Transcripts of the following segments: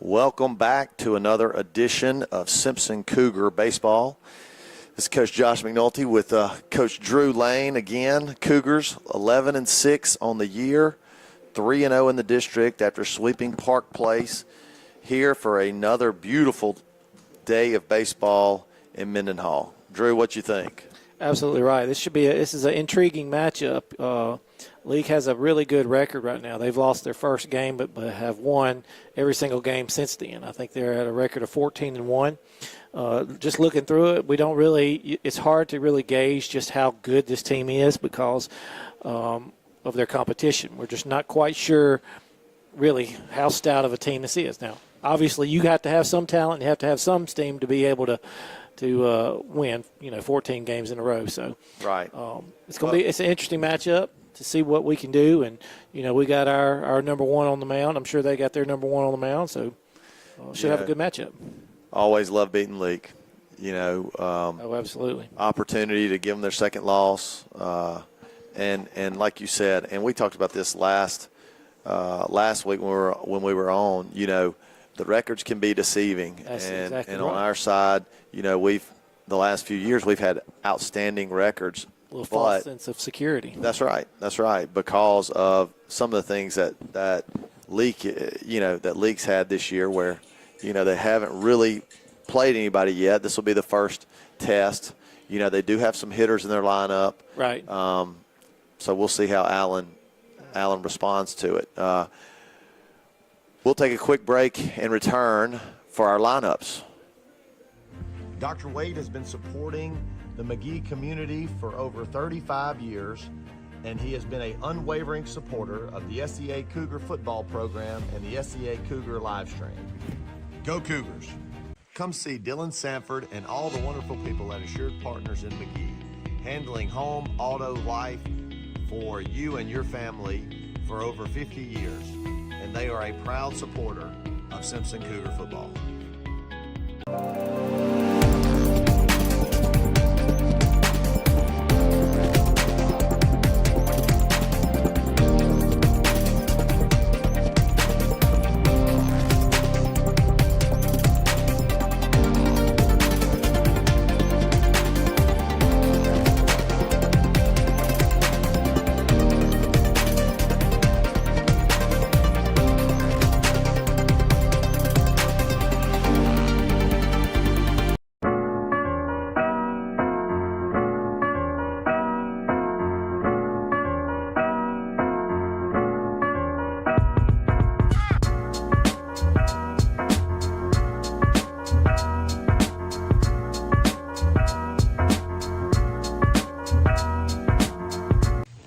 Welcome back to another edition of Simpson Cougar Baseball. This is Coach Josh McNulty with Coach Drew Lane again. Cougars 11-6 on the year, 3-0 in the district after sweeping Park Place, here for another beautiful day of baseball in Mendenhall. Drew, what you think? Absolutely right. This is an intriguing matchup. Leake has a really good record right now. They've lost their first game, but have won every single game since then. I think they're at a record of 14-1. Just looking through it, it's hard to really gauge just how good this team is because of their competition. We're just not quite sure really how stout of a team this is. Now, obviously, you have to have some talent, you have to have some steam to be able to win, 14 games in a row. So right, it's an interesting matchup to see what we can do. And we got our number one on the mound. I'm sure they got their number one on the mound. So should have a good matchup. Always love beating Leake. Oh, absolutely. Opportunity to give them their second loss, and like you said, and we talked about this last week when we were on. The records can be deceiving, and right. On our side, the last few years we've had outstanding records. A little false sense of security. That's right, because of some of the things that Leake's had this year, where they haven't really played anybody yet. This will be the first test. They do have some hitters in their lineup, right? So we'll see how Allen responds to it. We'll take a quick break and return for our lineups. Dr. Wade has been supporting the McGee community for over 35 years, and he has been an unwavering supporter of the SEA Cougar football program and the SEA Cougar live stream. Go Cougars! Come see Dylan Sanford and all the wonderful people at Assured Partners in McGee, handling home, auto, life for you and your family for over 50 years. And they are a proud supporter of Simpson Cougar football.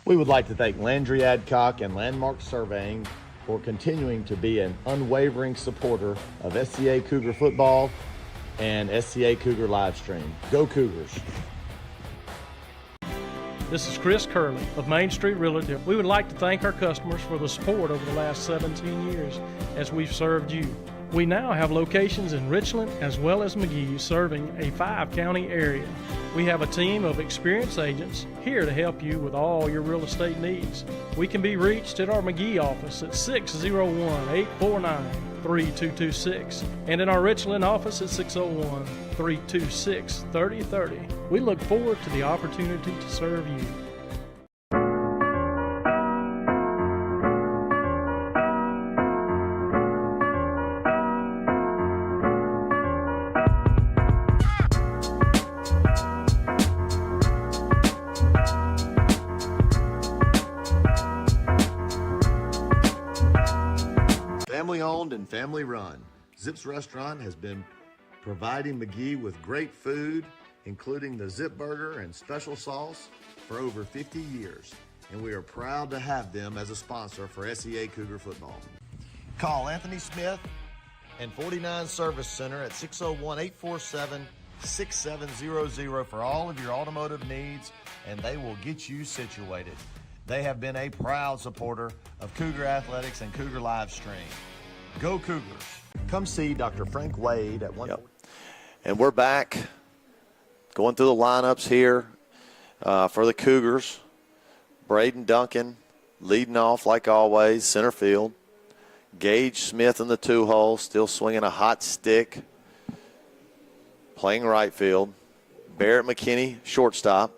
We would like to thank Landry Adcock and Landmark Surveying for continuing to be an unwavering supporter of SCA Cougar football and SCA Cougar live stream. Go Cougars! This is Chris Curley of Main Street Realty. We would like to thank our customers for the support over the last 17 years as we've served you. We now have locations in Richland as well as McGee, serving a 5-county area. We have a team of experienced agents here to help you with all your real estate needs. We can be reached at our McGee office at 601-849-3226 and in our Richland office at 601-326-3030. We look forward to the opportunity to serve you. Family owned and family run, Zip's Restaurant has been providing McGee with great food, including the Zip Burger and special sauce, for over 50 years. And we are proud to have them as a sponsor for SEA Cougar football. Call Anthony Smith and 49 Service Center at 601-847-6700 for all of your automotive needs, and they will get you situated. They have been a proud supporter of Cougar Athletics and Cougar Live Stream. Go Cougars. Come see Dr. Frank Wade at 140. Yep. And we're back going through the lineups here for the Cougars. Braden Duncan leading off like always, center field. Gage Smith in the 2-hole, still swinging a hot stick, playing right field. Barrett McKinney, shortstop.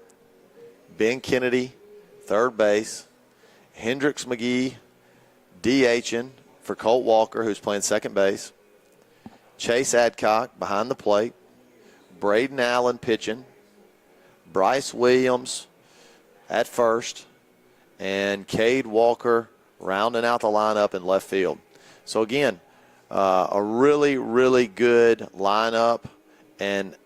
Ben Kennedy, third base. Hendricks McGee, DHing for Colt Walker, who's playing second base. Chase Adcock behind the plate. Braden Allen pitching. Bryce Williams at first. And Cade Walker rounding out the lineup in left field. So, again, a really, really good lineup. And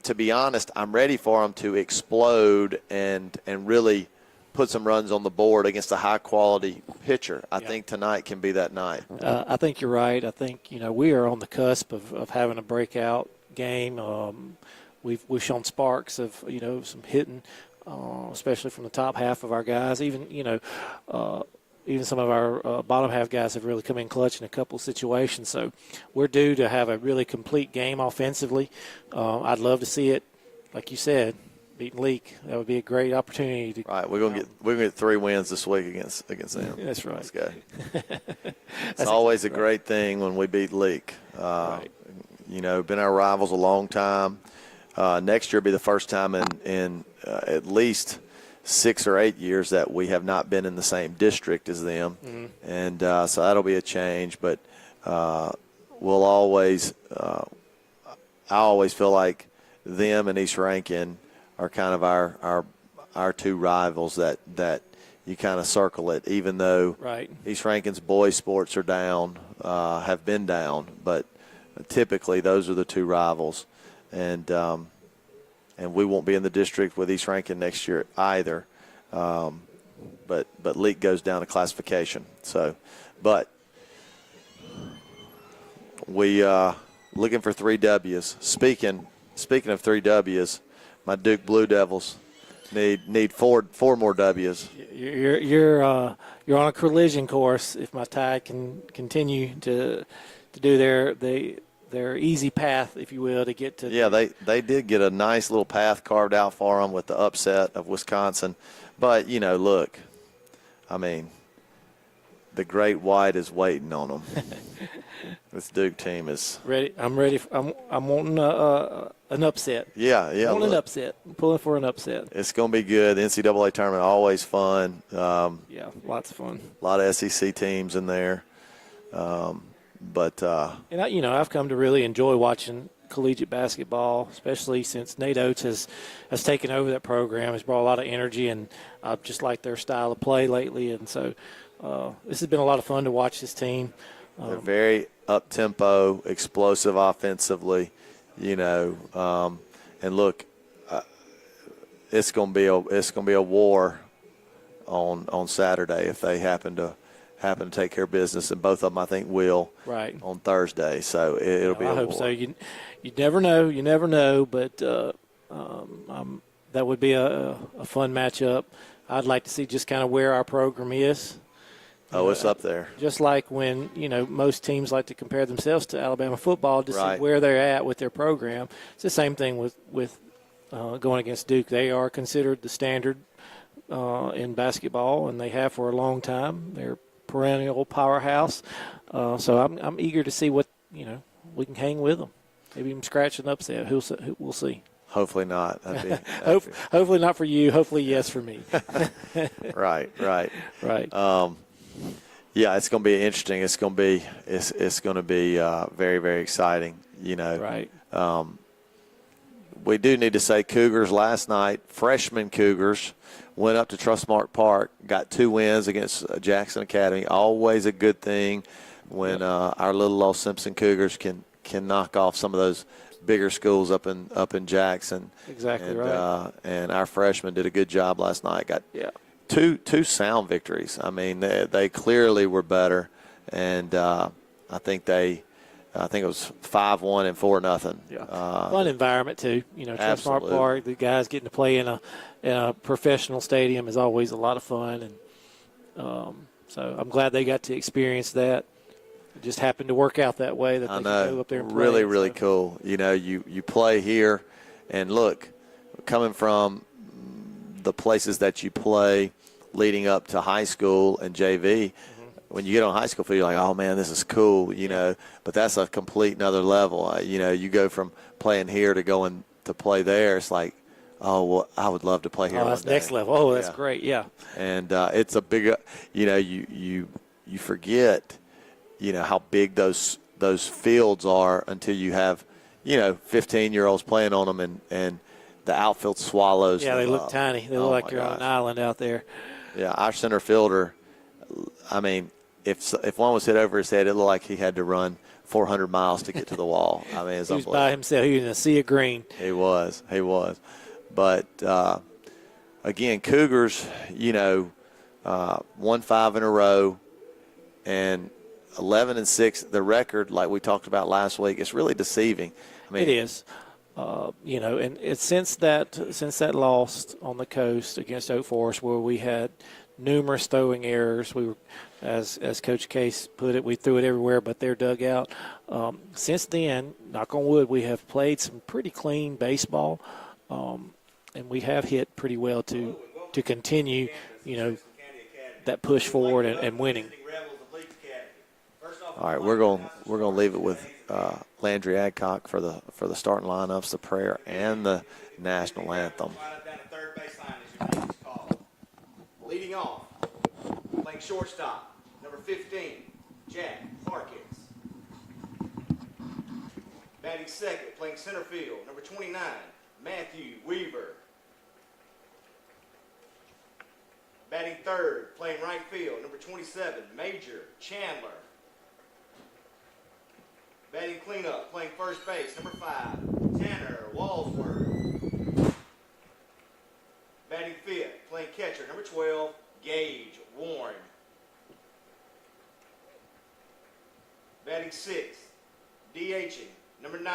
to be honest, I'm ready for them to explode and really put some runs on the board against a high-quality pitcher. I think tonight can be that night. I think you're right. I think, we are on the cusp of having a breakout game. We've shown sparks of, some hitting, especially from the top half of our guys. Even some of our bottom half guys have really come in clutch in a couple of situations. So we're due to have a really complete game offensively. I'd love to see it, like you said, beating Leake. That would be a great opportunity. Right, we're gonna get 3 wins this week against them. That's right. Let's go. It's always a great thing when we beat Leake. Right. Been our rivals a long time. Next year will be the first time in at least 6 or 8 years that we have not been in the same district as them. Mm-hmm. And so that'll be a change. But we'll always I always feel like them and East Rankin are kind of our 2 rivals that you kind of circle it, even though right. East Rankin's boys sports are down, have been down. But typically those are the 2 rivals. And we won't be in the district with East Rankin next year either. But Leake goes down to classification. So, but we looking for 3 W's. Speaking of 3 W's, my Duke Blue Devils need four more W's. You're on a collision course if my Tide can continue to do their easy path, if you will, to get to. Yeah, they did get a nice little path carved out for them with the upset of Wisconsin. But, look, I mean, the Great White is waiting on them. This Duke team is ready. I'm ready. I'm wanting an upset. Yeah. I want an upset. I'm pulling for an upset. It's going to be good. The NCAA tournament, always fun. Yeah, lots of fun. A lot of SEC teams in there. And I've come to really enjoy watching collegiate basketball, especially since Nate Oates has taken over that program. Has brought a lot of energy, and I just like their style of play lately. And so this has been a lot of fun to watch this team. They're very up-tempo, explosive offensively, and look, it's going to be a war on Saturday if they happen to take care of business, and both of them I think will right on Thursday. So it'll be. I hope so. You never know, but that would be a fun matchup. I'd like to see just kind of where our program is. Oh, it's up there. Just like when, most teams like to compare themselves to Alabama football to right. see where they're at with their program. It's the same thing with going against Duke. They are considered the standard in basketball, and they have for a long time. They're perennial powerhouse. So I'm eager to see what, we can hang with them. Maybe even scratch an upset. We'll see. Hopefully not. Hopefully not for you. Hopefully yes for me. Right. Right. It's going to be interesting. It's going to be very, very exciting. Right. We do need to say Cougars last night, freshman Cougars, went up to Trustmark Park, got 2 wins against Jackson Academy. Always a good thing when our little old Simpson Cougars can knock off some of those bigger schools up in Jackson. Exactly right. And our freshmen did a good job last night. Got two sound victories. I mean, they clearly were better, and I think it was 5-1 and 4-0. Yeah, fun environment too. Trustmark Park. The guys getting to play in a professional stadium is always a lot of fun, and so I'm glad they got to experience that. It just happened to work out that way that they could go up there and play. Really cool. You play here, and look, coming from the places that you play leading up to high school and JV, when you get on high school field, you're like, oh, man, this is cool, you know. But that's a complete another level. You know, you go from playing here to going to play there. It's like, oh, well, I would love to play here. Oh, that's next level. Oh, that's great. Yeah. And it's a big, you know, you forget, you know, how big those fields are until you have, you know, 15-year-olds playing on them, and the outfield swallows. Yeah, they look tiny. They look like you're on an island out there. Yeah, our center fielder, I mean, if one was hit over his head, it looked like he had to run 400 miles to get to the wall. I mean, it's he was by himself. He was in a sea of green. He was. But, again, Cougars, you know, won 5 in a row, and 11-6, the record, like we talked about last week, is really deceiving. I mean, it is. You know, and it's since that loss on the coast against Oak Forest, where we had numerous throwing errors. We were, as Coach Case put it, we threw it everywhere but their dugout. Since then, knock on wood, we have played some pretty clean baseball, and we have hit pretty well to continue, you know, that push forward and winning. All right, we're going to leave it with Landry Adcock for the starting lineups, the prayer, and the national anthem. Leading off, playing shortstop, number 15, Jack Harkins. Batting second, playing center field, number 29, Matthew Weaver. Batting third, playing right field, number 27, Major Chandler. Batting cleanup, playing first base, number 5, Tanner Walsworth. Batting fifth, playing catcher, number 12, Gage Warren. Batting sixth, DHing, number 9,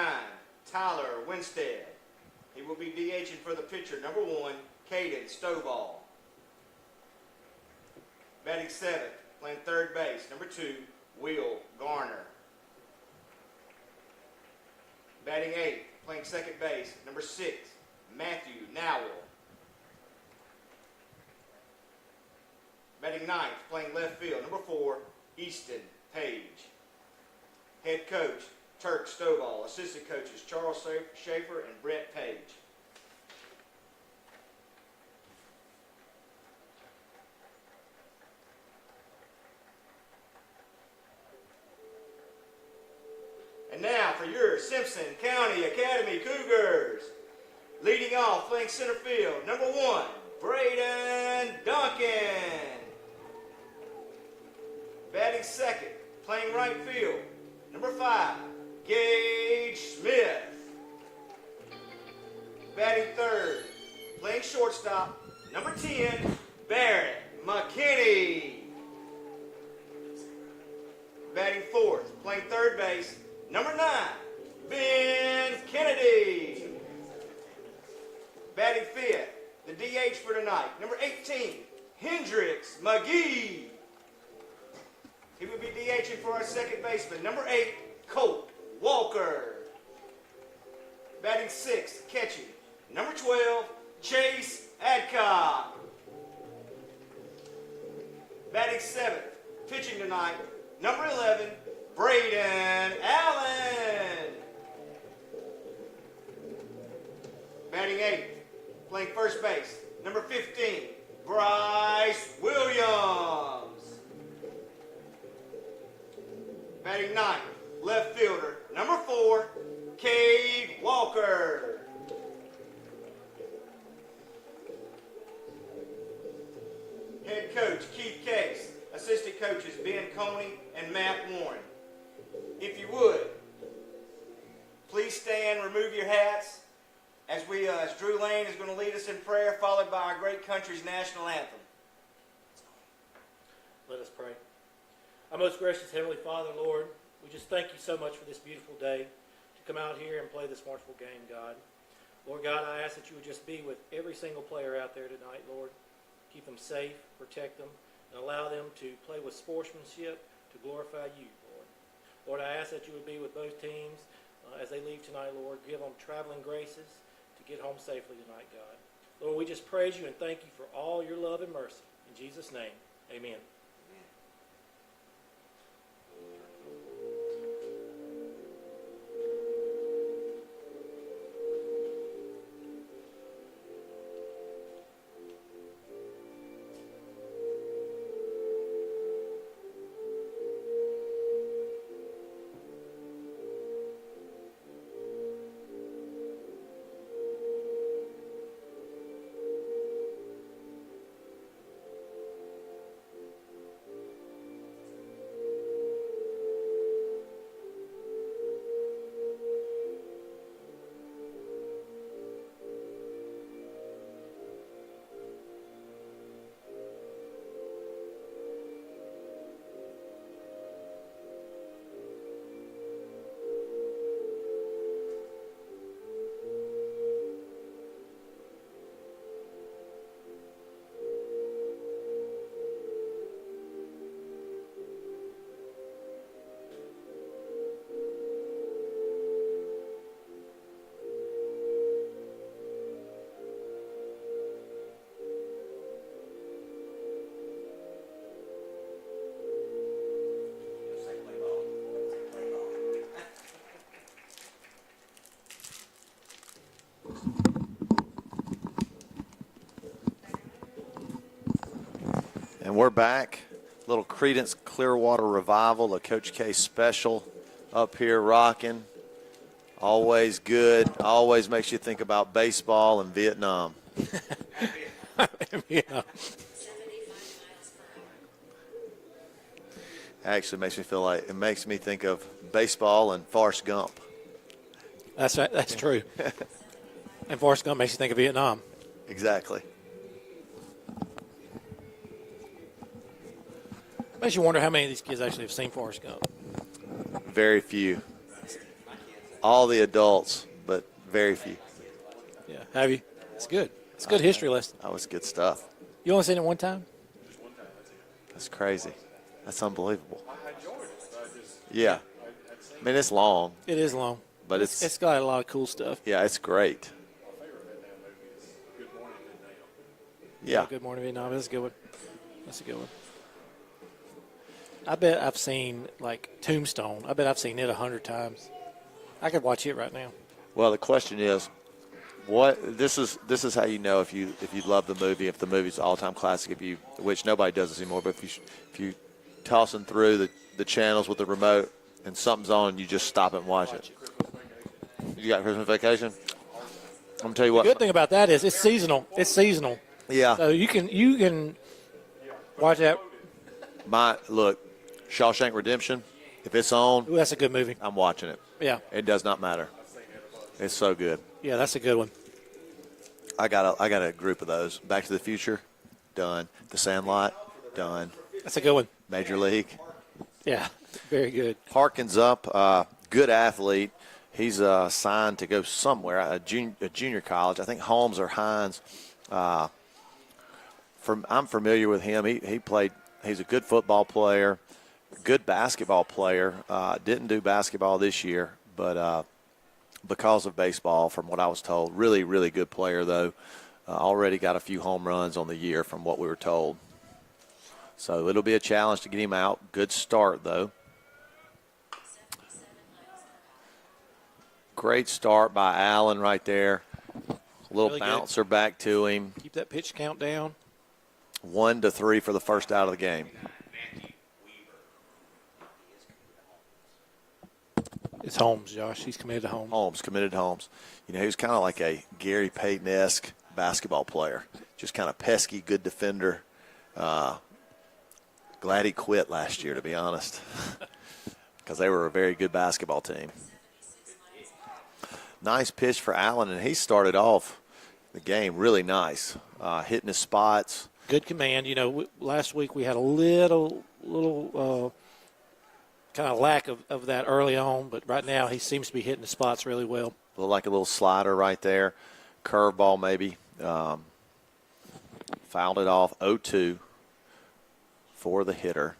Tyler Winstead. He will be DHing for the pitcher, number 1, Caden Stovall. Batting seventh, playing third base, number 2, Will Garner. Batting eighth, playing second base, number 6, Matthew Nowell. Batting ninth, playing left field, number 4, Easton Page. Head coach, Turk Stovall. Assistant coaches, Charles Schaefer and Brett Page. And now for your Simpson County Academy Cougars. Leading off, playing center field, number 1, Braden Duncan. Batting second, playing right field, number 5, Gage Smith. Batting third, playing shortstop, number 10, Barrett McKinney. Batting fourth, playing third base, number 9, Ben Kennedy. Batting fifth, the DH for tonight, number 18, Hendrix McGee. He will be DHing for our second baseman, number 8, Colt Walker. Batting sixth, catching, number 12, Chase Adcock. Batting seventh, pitching tonight, number 11, Braden Allen. Batting eighth, playing first base, number 15, Bryce Williams. Batting ninth, left fielder, number 4, Cade Walker. Head coach, Keith Case. Assistant coaches, Ben Coney and Matt Warren. If you would, please stand, remove your hats, as Drew Lane is going to lead us in prayer, followed by our great country's national anthem. Let us pray. Our most gracious Heavenly Father, Lord, we just thank you so much for this beautiful day to come out here and play this wonderful game, God. Lord God, I ask that you would just be with every single player out there tonight, Lord. Keep them safe, protect them, and allow them to play with sportsmanship to glorify you, Lord. Lord, I ask that you would be with both teams as they leave tonight, Lord. Give them traveling graces to get home safely tonight, God. Lord, we just praise you and thank you for all your love and mercy. In Jesus' name, amen. And we're back. Little Credence Clearwater Revival, a Coach K special up here rocking. Always good. Always makes you think about baseball and Vietnam. Yeah. Actually makes me think of baseball and Forrest Gump. That's right. That's true. And Forrest Gump makes you think of Vietnam. Exactly. Makes you wonder how many of these kids actually have seen Forrest Gump. Very few. All the adults, but very few. Yeah. Have you? It's good. It's a good history lesson. That was good stuff. You only seen it one time? That's crazy. That's unbelievable. Yeah. I mean, it's long, It is long. but It's got a lot of cool stuff. yeah, it's great. Yeah. Good Morning Vietnam. That's a good one. That's a good one. I bet I've seen, like, Tombstone. I bet I've seen it 100 times. I could watch it right now. Well, the question is, this is how you know if you love the movie, if the movie's an all-time classic, which nobody does this anymore, but if you tossing through the channels with the remote and something's on, you just stop it and watch it. You got Christmas Vacation? I'm gonna tell you what. The good thing about that is it's seasonal. It's seasonal. Yeah. So you can watch that. Look, Shawshank Redemption. If it's on, Ooh, that's a good movie. I'm watching it. Yeah. It does not matter. It's so good. Yeah, that's a good one. I got a group of those. Back to the Future, done. The Sandlot, done. That's a good one. Major League. Yeah, very good. Harkins up, good athlete. He's signed to go somewhere, a junior college. I think Holmes or Hines. I'm familiar with him. He played. He's a good football player, good basketball player. Didn't do basketball this year, but because of baseball, from what I was told, really, really good player though. Already got a few home runs on the year from what we were told. So it'll be a challenge to get him out. Good start though. Great start by Allen right there. A little Really bouncer back to him. Keep that pitch count down. 1-3 for the first out of the game. It's Holmes, Josh. He's committed to Holmes. Holmes, committed to Holmes. You know, he was kind of like a Gary Payton-esque basketball player. Just kind of pesky, good defender. Glad he quit last year, to be honest, because they were a very good basketball team. Nice pitch for Allen, and he started off the game really nice, hitting his spots. Good command. You know, last week we had a little kind of lack of that early on, but right now he seems to be hitting the spots really well. Looked like a little slider right there. Curveball maybe. Fouled it off 0-2 for the hitter.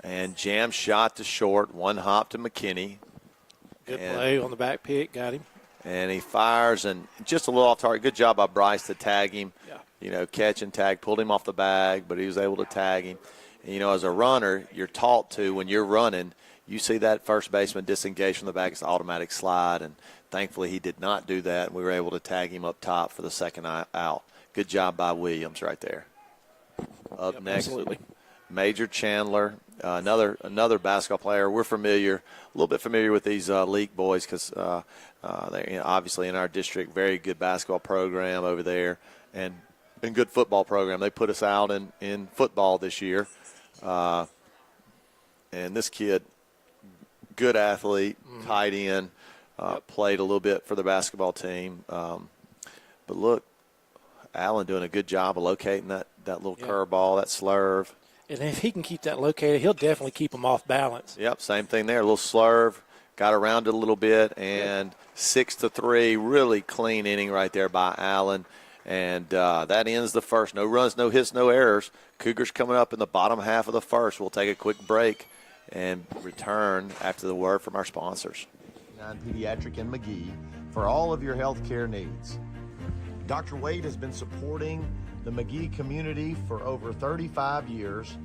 And jam shot to short, one hop to McKinney. Good play on the back pick, got him. And he fires, and just a little off target. Good job by Bryce to tag him. Yeah. You know, catch and tag, pulled him off the bag, but he was able to tag him. And, you know, as a runner, you're taught to, when you're running, you see that first baseman disengage from the bag, it's an automatic slide, and thankfully he did not do that, and we were able to tag him up top for the second out. Good job by Williams right there. Up next, absolutely. Major Chandler, another basketball player. We're a little bit familiar with these Leake boys because they're obviously in our district. Very good basketball program over there, and good football program. They put us out in football this year, and this kid, good athlete, tight end, played a little bit for the basketball team. But look, Allen doing a good job of locating that little curveball, that slurve. And if he can keep that located, he'll definitely keep them off balance. Yep, same thing there. A little slurve, got around it a little bit, and 6-3, really clean inning right there by Allen. And that ends the first. No runs, no hits, no errors. Cougars coming up in the bottom half of the first. We'll take a quick break and return after the word from our sponsors. Pediatric in McGee for all of your health care needs. Dr. Wade has been supporting the McGee community for over 35 years,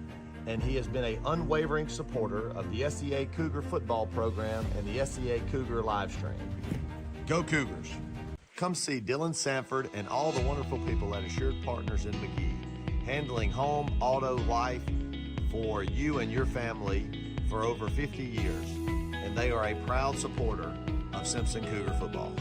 and he has been an unwavering supporter of the SEA Cougar football program and the SEA Cougar live stream. Go Cougars! Come see Dylan Sanford and all the wonderful people at Assured Partners in McGee, handling home, auto, life for you and your family for over 50 years, and they are a proud supporter of Simpson Cougar football.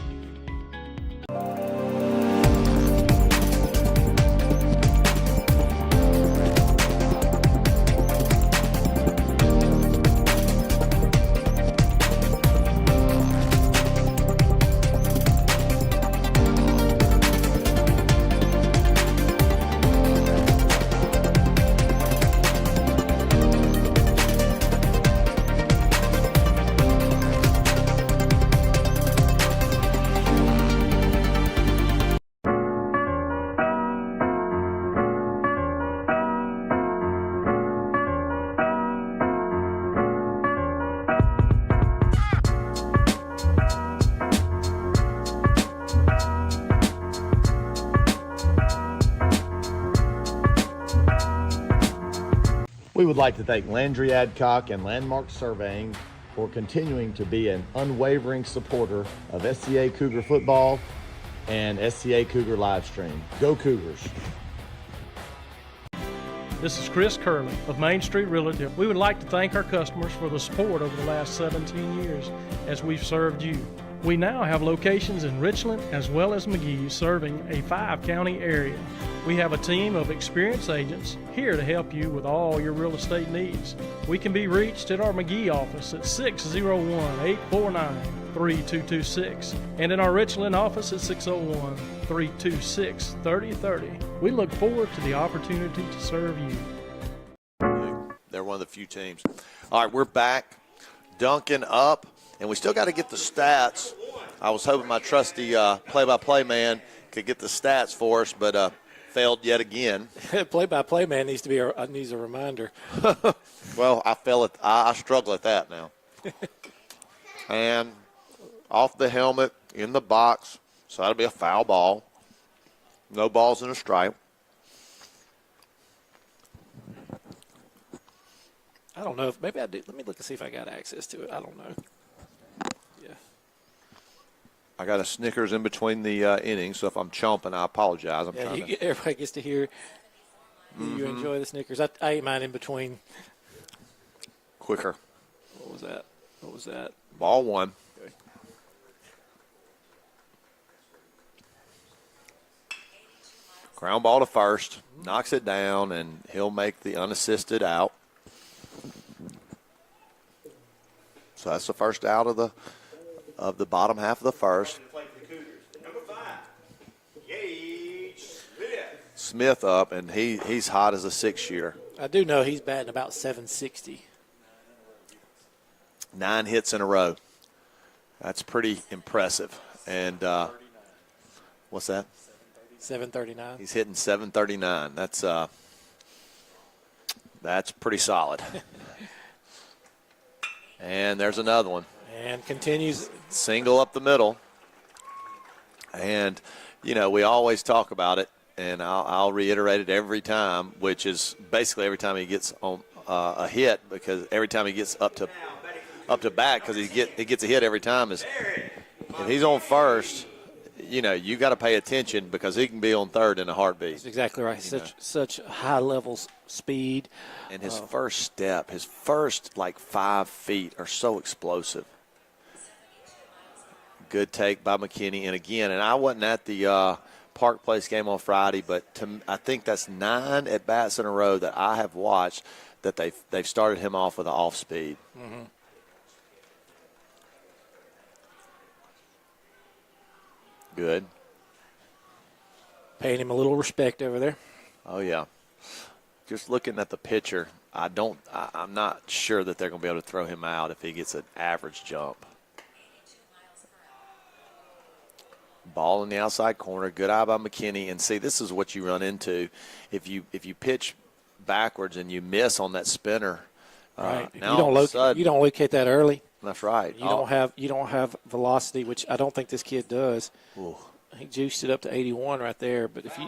We would like to thank Landry Adcock and Landmark Surveying for continuing to be an unwavering supporter of SCA Cougar football and SCA Cougar live stream. Go Cougars! This is Chris Curley of Main Street Realty. We would like to thank our customers for the support over the last 17 years as we've served you. We now have locations in Richland as well as McGee, serving a 5-county area. We have a team of experienced agents here to help you with all your real estate needs. We can be reached at our McGee office at 601-849-3226 and in our Richland office at 601-326-3030. We look forward to the opportunity to serve you. They're one of the few teams. All right, we're back. Duncan up, and we still got to get the stats. I was hoping my trusty play-by-play man could get the stats for us, but failed yet again. Play-by-play man needs a reminder. Well, I struggle at that now. And off the helmet, in the box, so that'll be a foul ball. No balls in a strike. I don't know if maybe I do. Let me look and see if I got access to it. I don't know. Yeah. I got a Snickers in between the innings, so if I'm chomping, I apologize. Everybody gets to hear you enjoy the Snickers. I ate mine in between. Quicker. What was that? Ball one. Okay. Ground ball to first. Knocks it down, and he'll make the unassisted out. So that's the first out of the bottom half of the first. Smith up, and he's hot as a 6-year. I do know he's batting about 760. 9 hits in a row. That's pretty impressive. And what's that? 739. He's hitting 739. That's pretty solid. And there's another one. And continues. Single up the middle. And, we always talk about it, and I'll reiterate it every time, which is basically every time he gets on a hit, because every time he gets up to bat, because he gets a hit every time. If he's on first, you got to pay attention, because he can be on third in a heartbeat. That's exactly right. Such high levels speed. And his first step, his first 5 feet are so explosive. Good take by McKinney. And again, I wasn't at the Park Place game on Friday, but I think that's 9 at-bats in a row that I have watched that they've started him off with an off speed. Mm-hmm. Good. Paying him a little respect over there. Oh, yeah. Just looking at the pitcher, I'm not sure that they're going to be able to throw him out if he gets an average jump. Ball in the outside corner, good eye by McKinney. And see, this is what you run into if you pitch backwards and you miss on that spinner. Right. Now you don't locate that early. That's right. You don't have velocity, which I don't think this kid does. Ooh. He juiced it up to 81 right there. But if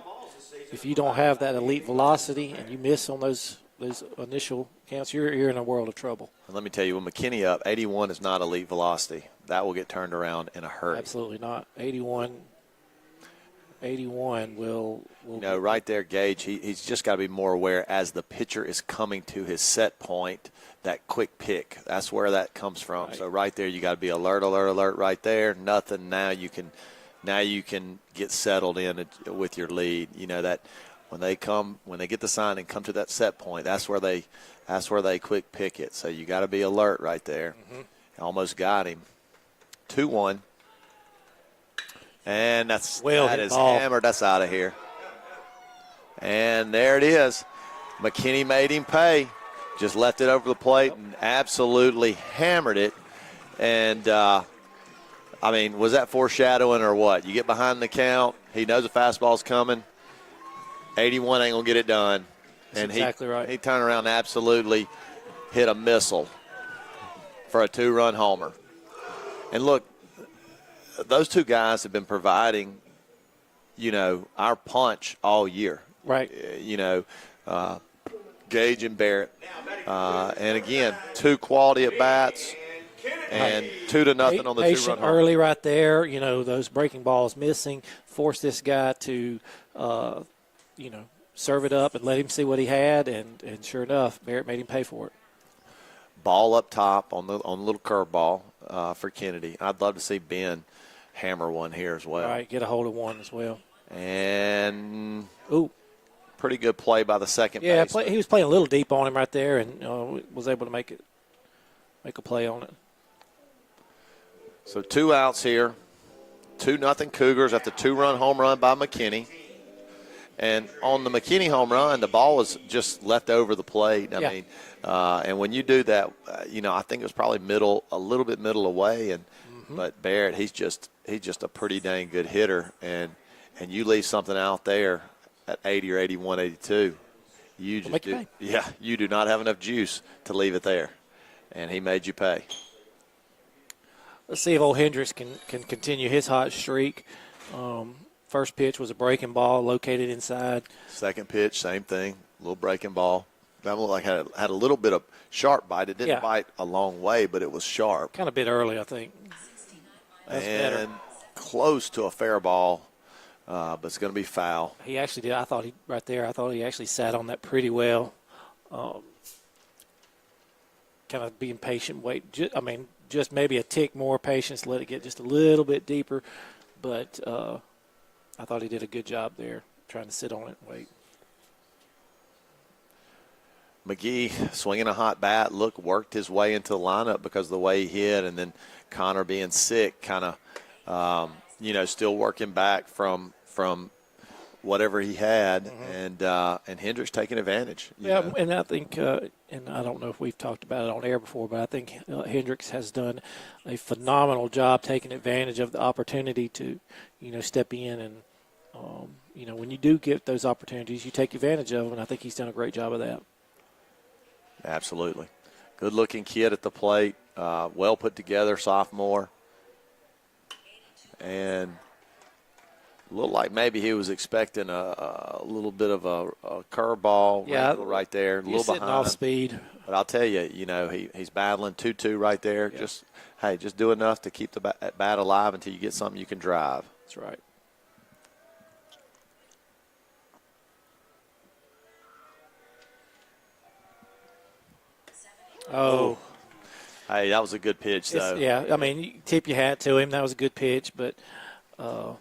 you don't have that elite velocity and you miss on those those initial counts, you're in a world of trouble. And let me tell you, with McKinney up, 81 is not elite velocity. That will get turned around in a hurry. Absolutely not. 81 will right there, Gage, he's just got to be more aware as the pitcher is coming to his set point, that quick pick. That's where that comes from. Right. So right there, you got to be alert right there. Nothing. Now you can get settled in with your lead. You know that when they get the sign and come to that set point, that's where they quick pick it. So you got to be alert right there. Mm-hmm. Almost got him. 2-1. And that is hammered. That's out of here. And there it is. McKinney made him pay. Just left it over the plate and absolutely hammered it. And, was that foreshadowing or what? You get behind the count. He knows the fastball's coming. 81 ain't going to get it done. That's exactly right. He turned around and absolutely hit a missile for a 2-run homer. And look, those two guys have been providing, our punch all year. Right. Gage and Barrett. And again, 2 quality at bats and 2-0 on the 2-run homer. Early right there, those breaking balls missing, force this guy to, serve it up and let him see what he had. And sure enough, Barrett made him pay for it. Ball up top on the little curveball for Kennedy. I'd love to see Ben hammer one here as well. All right, get a hold of one as well. And ooh, pretty good play by the second baseman. He was playing a little deep on him right there, and was able to make a play on it. So 2 outs here. 2-0 Cougars after 2-run home run by McKinney. And on the McKinney home run, the ball was just left over the plate. And when you do that, I think it was probably a little bit middle away. But Barrett, he's just a pretty dang good hitter. And you leave something out there at 80 or 81, 82, you do not have enough juice to leave it there. And he made you pay. Let's see if old Hendricks can continue his hot streak. First pitch was a breaking ball located inside. Second pitch, same thing, little breaking ball. That looked like it had a little bit of sharp bite. It didn't bite a long way, but it was sharp. Kind of bit early, I think. That's and better. Close to a fair ball, but it's going to be foul. He actually did. I thought he actually sat on that pretty well. Kind of being patient, just maybe a tick more patience, let it get just a little bit deeper. But I thought he did a good job there, trying to sit on it and wait. McGee swinging a hot bat, worked his way into the lineup because of the way he hit, and then Connor being sick, kind of, still working back from whatever he had, and Hendricks taking advantage. And I think, and I don't know if we've talked about it on air before, but I think Hendricks has done a phenomenal job taking advantage of the opportunity to, step in and, when you do get those opportunities, you take advantage of them, and I think he's done a great job of that. Absolutely. Good-looking kid at the plate, well put together, sophomore. And a little like maybe he was expecting a little bit of a curveball right there, a little behind. Off speed. But I'll tell you, he's battling 2-2 right there. Yeah. Just do enough to keep the bat alive until you get something you can drive. That's right. Oh. Hey, that was a good pitch, though. You tip your hat to him. That was a good pitch, but, I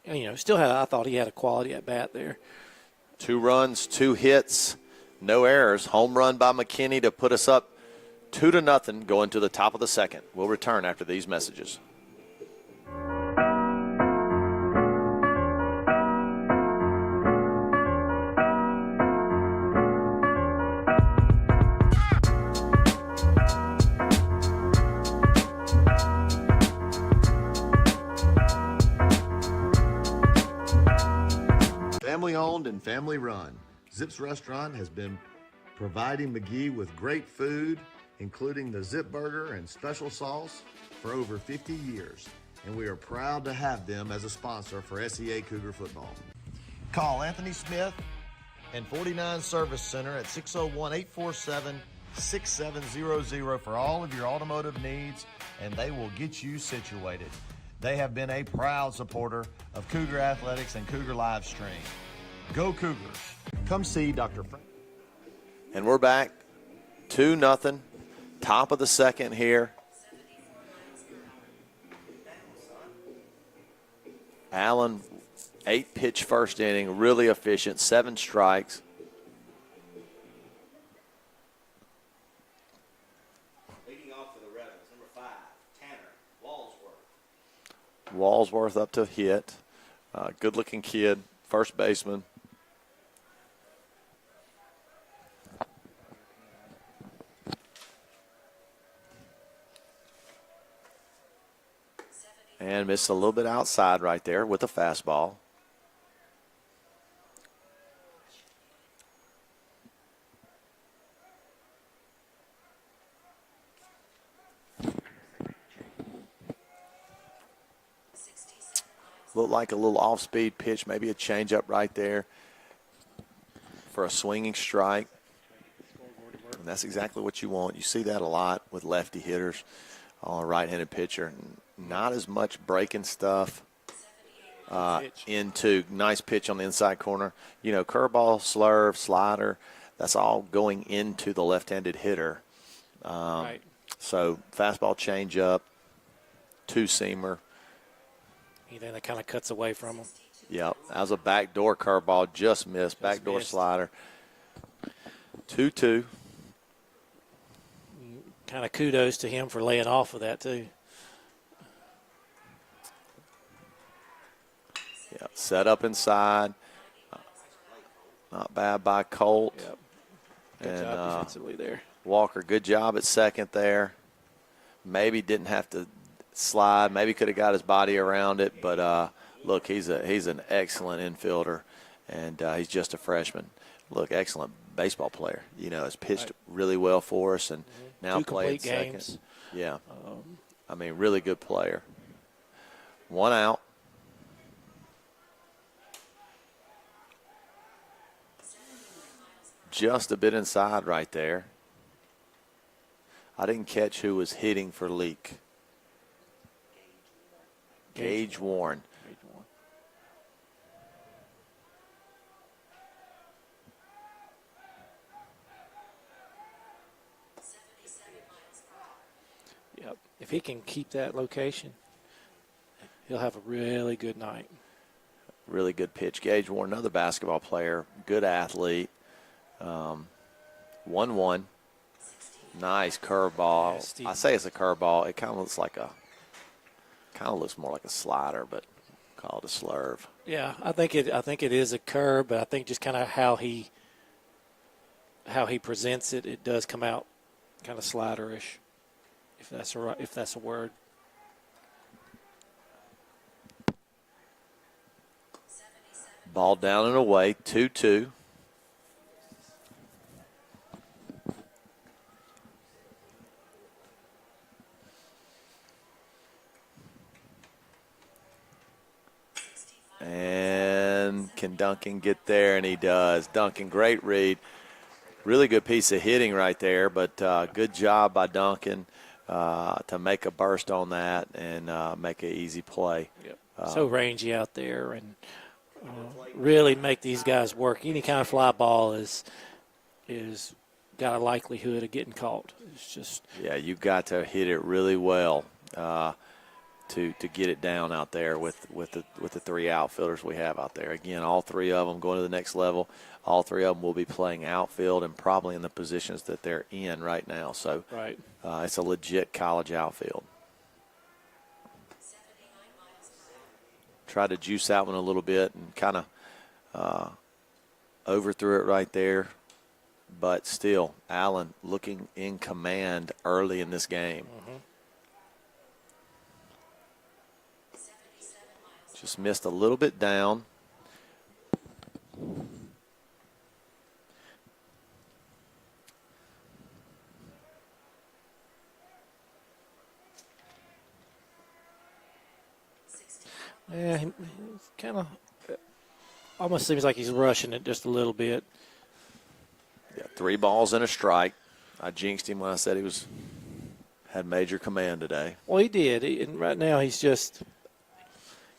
thought he had a quality at bat there. 2 runs, 2 hits, no errors. Home run by McKinney to put us up 2-0 going to the top of the second. We'll return after these messages. Family owned and family run, Zip's Restaurant has been providing McGee with great food, including the Zip Burger and special sauce, for over 50 years. And we are proud to have them as a sponsor for SEA Cougar football. Call Anthony Smith and 49 Service Center at 601-847-6700 for all of your automotive needs, and they will get you situated. They have been a proud supporter of Cougar Athletics and Cougar Live Stream. Go Cougars. Come see Dr. Frank. And we're back 2-0, top of the second here. Allen, 8-pitch first inning, really efficient, 7 strikes. Leading off for the Rebels, number 5, Tanner Walsworth. Walsworth up to hit. Good-looking kid, first baseman. And missed a little bit outside right there with a fastball. Looked like a little off-speed pitch, maybe a changeup right there for a swinging strike. And that's exactly what you want. You see that a lot with lefty hitters on a right-handed pitcher. Not as much breaking stuff into nice pitch on the inside corner. You know, curveball, slurve, slider, that's all going into the left-handed hitter. Right. So fastball, changeup, two-seamer. Anything that kind of cuts away from them. Yep, that was a backdoor curveball, just missed. Backdoor slider. 2-2. Kind of kudos to him for laying off of that, too. Yeah, set up inside. Not bad by Colt. Yep. Good job defensively there. Walker, good job at second there. Maybe didn't have to slide. Maybe could have got his body around it. But, look, he's an excellent infielder, and he's just a freshman. Look, excellent baseball player. You know, has pitched really well for us and now 2 played complete second. games. Yeah. I mean, really good player. 1 out. Just a bit inside right there. I didn't catch who was hitting for Leake. Gage Warren. Yep. If he can keep that location, he'll have a really good night. Really good pitch. Gage Warren, another basketball player, good athlete. 1-1. Nice curveball. Yeah, I say it's a curveball. It kind of looks more like a slider, but call it a slurve. Yeah, I think it is a curve, but I think just kind of how he presents it, it does come out kind of sliderish, if that's a word. Ball down and away, 2-2. And can Duncan get there? And he does. Duncan, great read. Really good piece of hitting right there, but good job by Duncan to make a burst on that and make an easy play. Yep. So rangy out there and really make these guys work. Any kind of fly ball is got a likelihood of getting caught. It's just you've got to hit it really well to get it down out there with the 3 outfielders we have out there. Again, all 3 of them going to the next level. All 3 of them will be playing outfield and probably in the positions that they're in right now. So right. It's a legit college outfield. Try to juice that one a little bit and kind of overthrew it right there. But still, Allen looking in command early in this game. Just missed a little bit down. Yeah, he kind of almost seems like he's rushing it just a little bit. 3 balls and a strike. I jinxed him when I said he had major command today. Well, he did. And right now he's just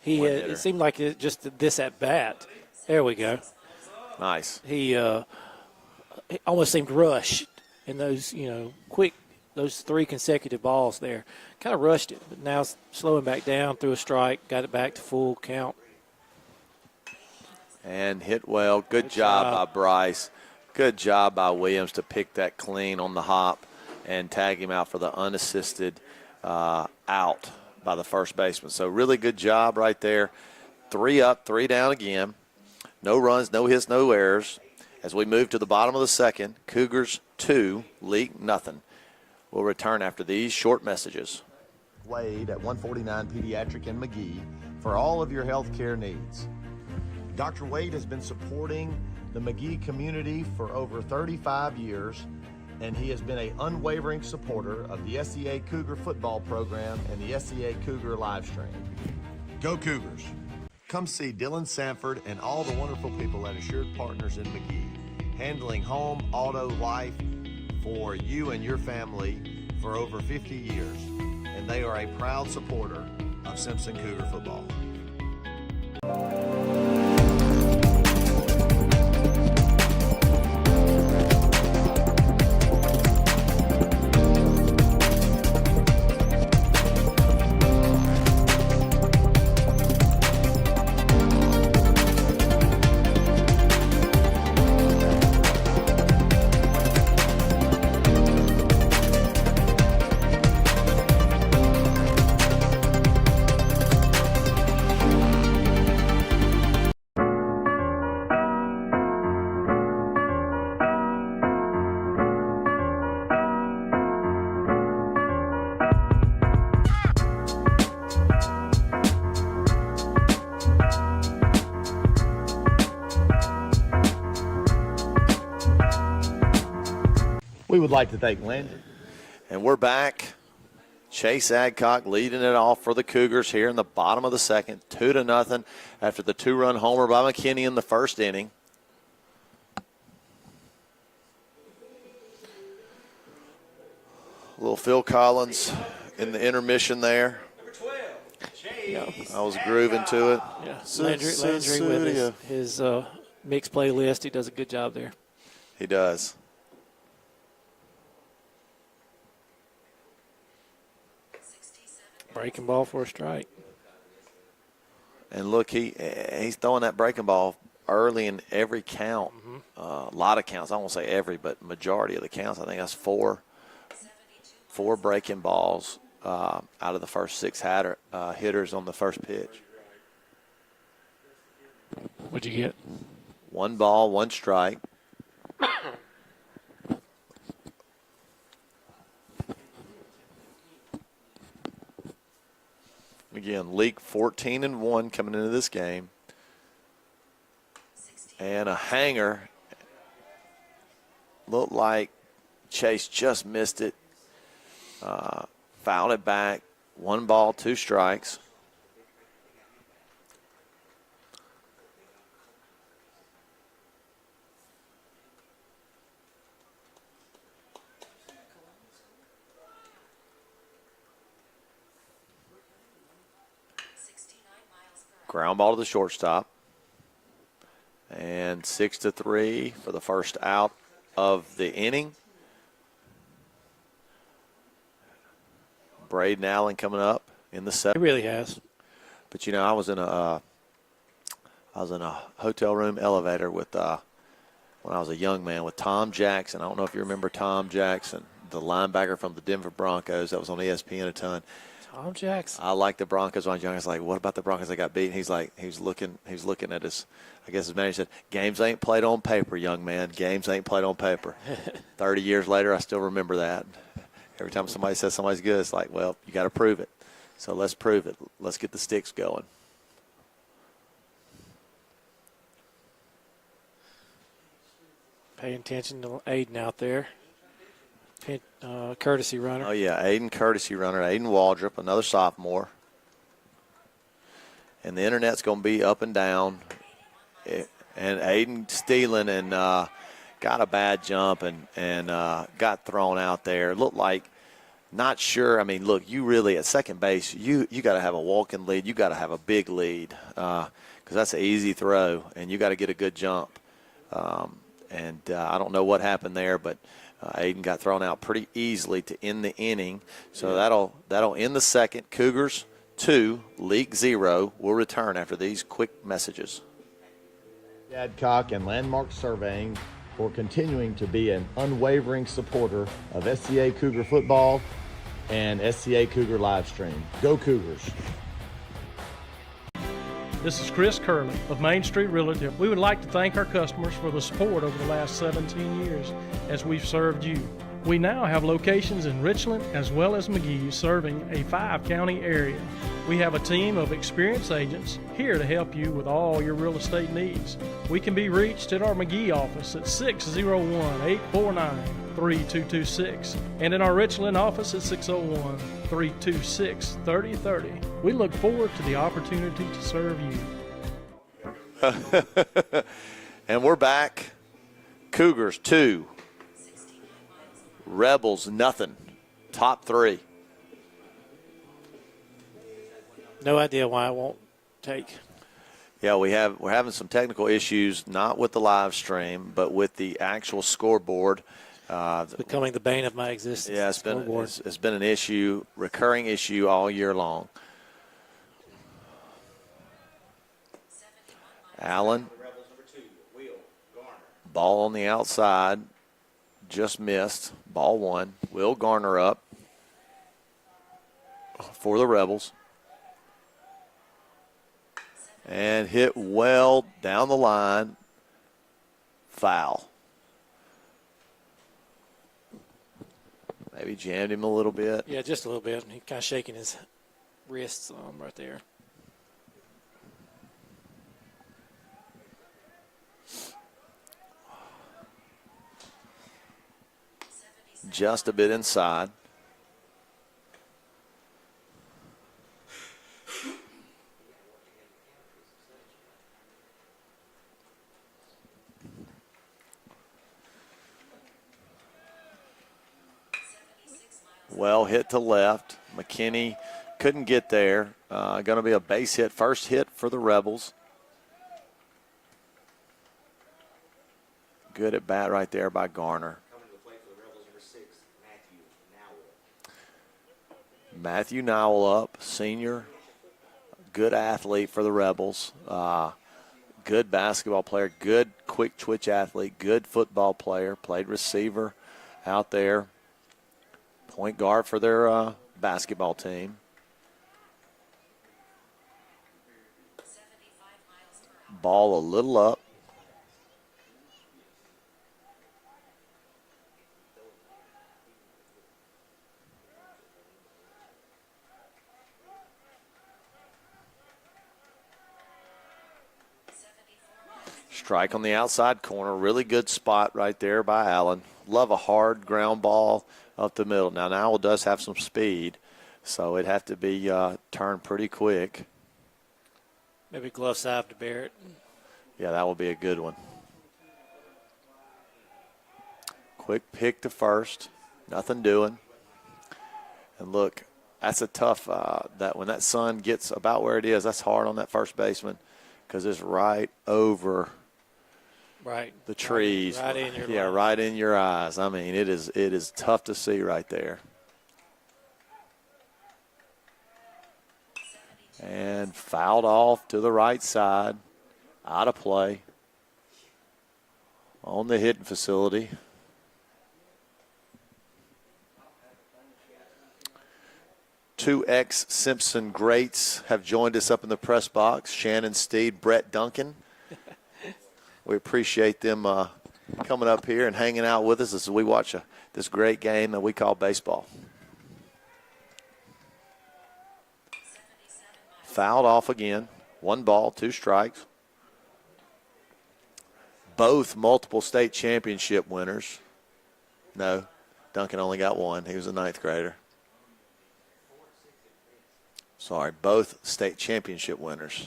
it seemed like it just this at bat. There we go. Nice. He almost seemed rushed in those, quick, those 3 consecutive balls there. Kind of rushed it, but now slowing back down, threw a strike, got it back to full count. And hit well. Good job by Bryce. Good job by Williams to pick that clean on the hop and tag him out for the unassisted out by the first baseman. So really good job right there. 3 up, 3 down again. No runs, no hits, no errors. As we move to the bottom of the second, Cougars 2, Leake nothing. We'll return after these short messages. Wade at 149 Pediatric in McGee for all of your health care needs. Dr. Wade has been supporting the McGee community for over 35 years, and he has been an unwavering supporter of the SCA Cougar football program and the SCA Cougar live stream. Go Cougars! Come see Dylan Sanford and all the wonderful people at Assured Partners in McGee, handling home, auto, life for you and your family for over 50 years, and they are a proud supporter of Simpson Cougar football. We would like to thank Landon. And we're back. Chase Adcock leading it off for the Cougars here in the bottom of the second, 2-0 after the 2-run homer by McKinney in the first inning. Little Phil Collins in the intermission there. Number 12, Chase. Yeah. I was grooving to it. Yeah, Landry with his mixed playlist, he does a good job there. He does. Breaking ball for a strike. And look, he's throwing that breaking ball early in every count. A lot of counts. I won't say every, but majority of the counts. I think that's four breaking balls out of the first 6 hitters on the first pitch. What'd you get? 1 ball, 1 strike. Again, Leake 14-1 coming into this game. And a hanger. Looked like Chase just missed it. Fouled it back. 1 ball, 2 strikes. Ground ball to the shortstop. And 6-3 for the first out of the inning. Braden Allen coming up in the He seventh. really has. But you know, I was in a hotel room elevator with when I was a young man with Tom Jackson. I don't know if you remember Tom Jackson, the linebacker from the Denver Broncos that was on ESPN a ton. Tom Jackson. I like the Broncos when I was young. I was like, what about the Broncos that got beat? He's like, he was looking at his, I guess his manager said, games ain't played on paper, young man. Games ain't played on paper. 30 years later, I still remember that. Every time somebody says somebody's good, it's like, well, you got to prove it. So let's prove it. Let's get the sticks going. Paying attention to Aiden out there. Courtesy runner. Oh, yeah, Aiden courtesy runner, Aiden Waldrop, another sophomore. And the internet's going to be up and down. And Aiden stealing and got a bad jump and got thrown out there. It looked like, not sure. I mean, look, you really at second base, you got to have a walking lead. You got to have a big lead because that's an easy throw, and you got to get a good jump. I don't know what happened there, but Aiden got thrown out pretty easily to end the inning. So that'll end the second. Cougars 2, Leake 0. We'll return after these quick messages. Adcock and Landmark Surveying for continuing to be an unwavering supporter of SCA Cougar football and SCA Cougar Livestream. Go Cougars! This is Chris Curley of Main Street Realty. We would like to thank our customers for the support over the last 17 years as we've served you. We now have locations in Richland as well as McGee, serving a 5-county area. We have a team of experienced agents here to help you with all your real estate needs. We can be reached at our McGee office at 601-849-3226 and in our Richland office at 601-326-3030. We look forward to the opportunity to serve you. And we're back. Cougars 2. Rebels nothing. Top 3. No idea why it won't take. Yeah, we're having some technical issues, not with the live stream, but with the actual scoreboard. It's becoming the bane of my existence. Yeah, it's been an issue, recurring issue all year long. Allen, ball on the outside, just missed. Ball 1. Will Garner up for the Rebels. And hit well down the line. Foul. Maybe jammed him a little bit. Yeah, just a little bit. He kind of shaking his wrists right there. Just a bit inside. Well hit to left. McKinney couldn't get there. Going to be a base hit. First hit for the Rebels. Good at bat right there by Garner. Matthew Nowell up, senior, good athlete for the Rebels. Good basketball player, good quick twitch athlete, good football player, played receiver out there. Point guard for their basketball team. Ball a little up. Strike on the outside corner. Really good spot right there by Allen. Love a hard ground ball up the middle. Now, Nowell does have some speed, so it'd have to be turned pretty quick. Maybe glove side to Barrett. Yeah, that would be a good one. Quick pick to first. Nothing doing. And look, that's a tough, that when that sun gets about where it is, that's hard on that first baseman because it's right over the trees. Right in your eyes. Right in your eyes. I mean, it is tough to see right there. And fouled off to the right side. Out of play. On the hitting facility. Two ex-Simpson greats have joined us up in the press box. Shannon Steed, Brett Duncan. We appreciate them coming up here and hanging out with us as we watch this great game that we call baseball. Fouled off again. 1 ball, 2 strikes. Both multiple state championship winners. No, Duncan only got 1. He was a 9th grader. Sorry, both state championship winners.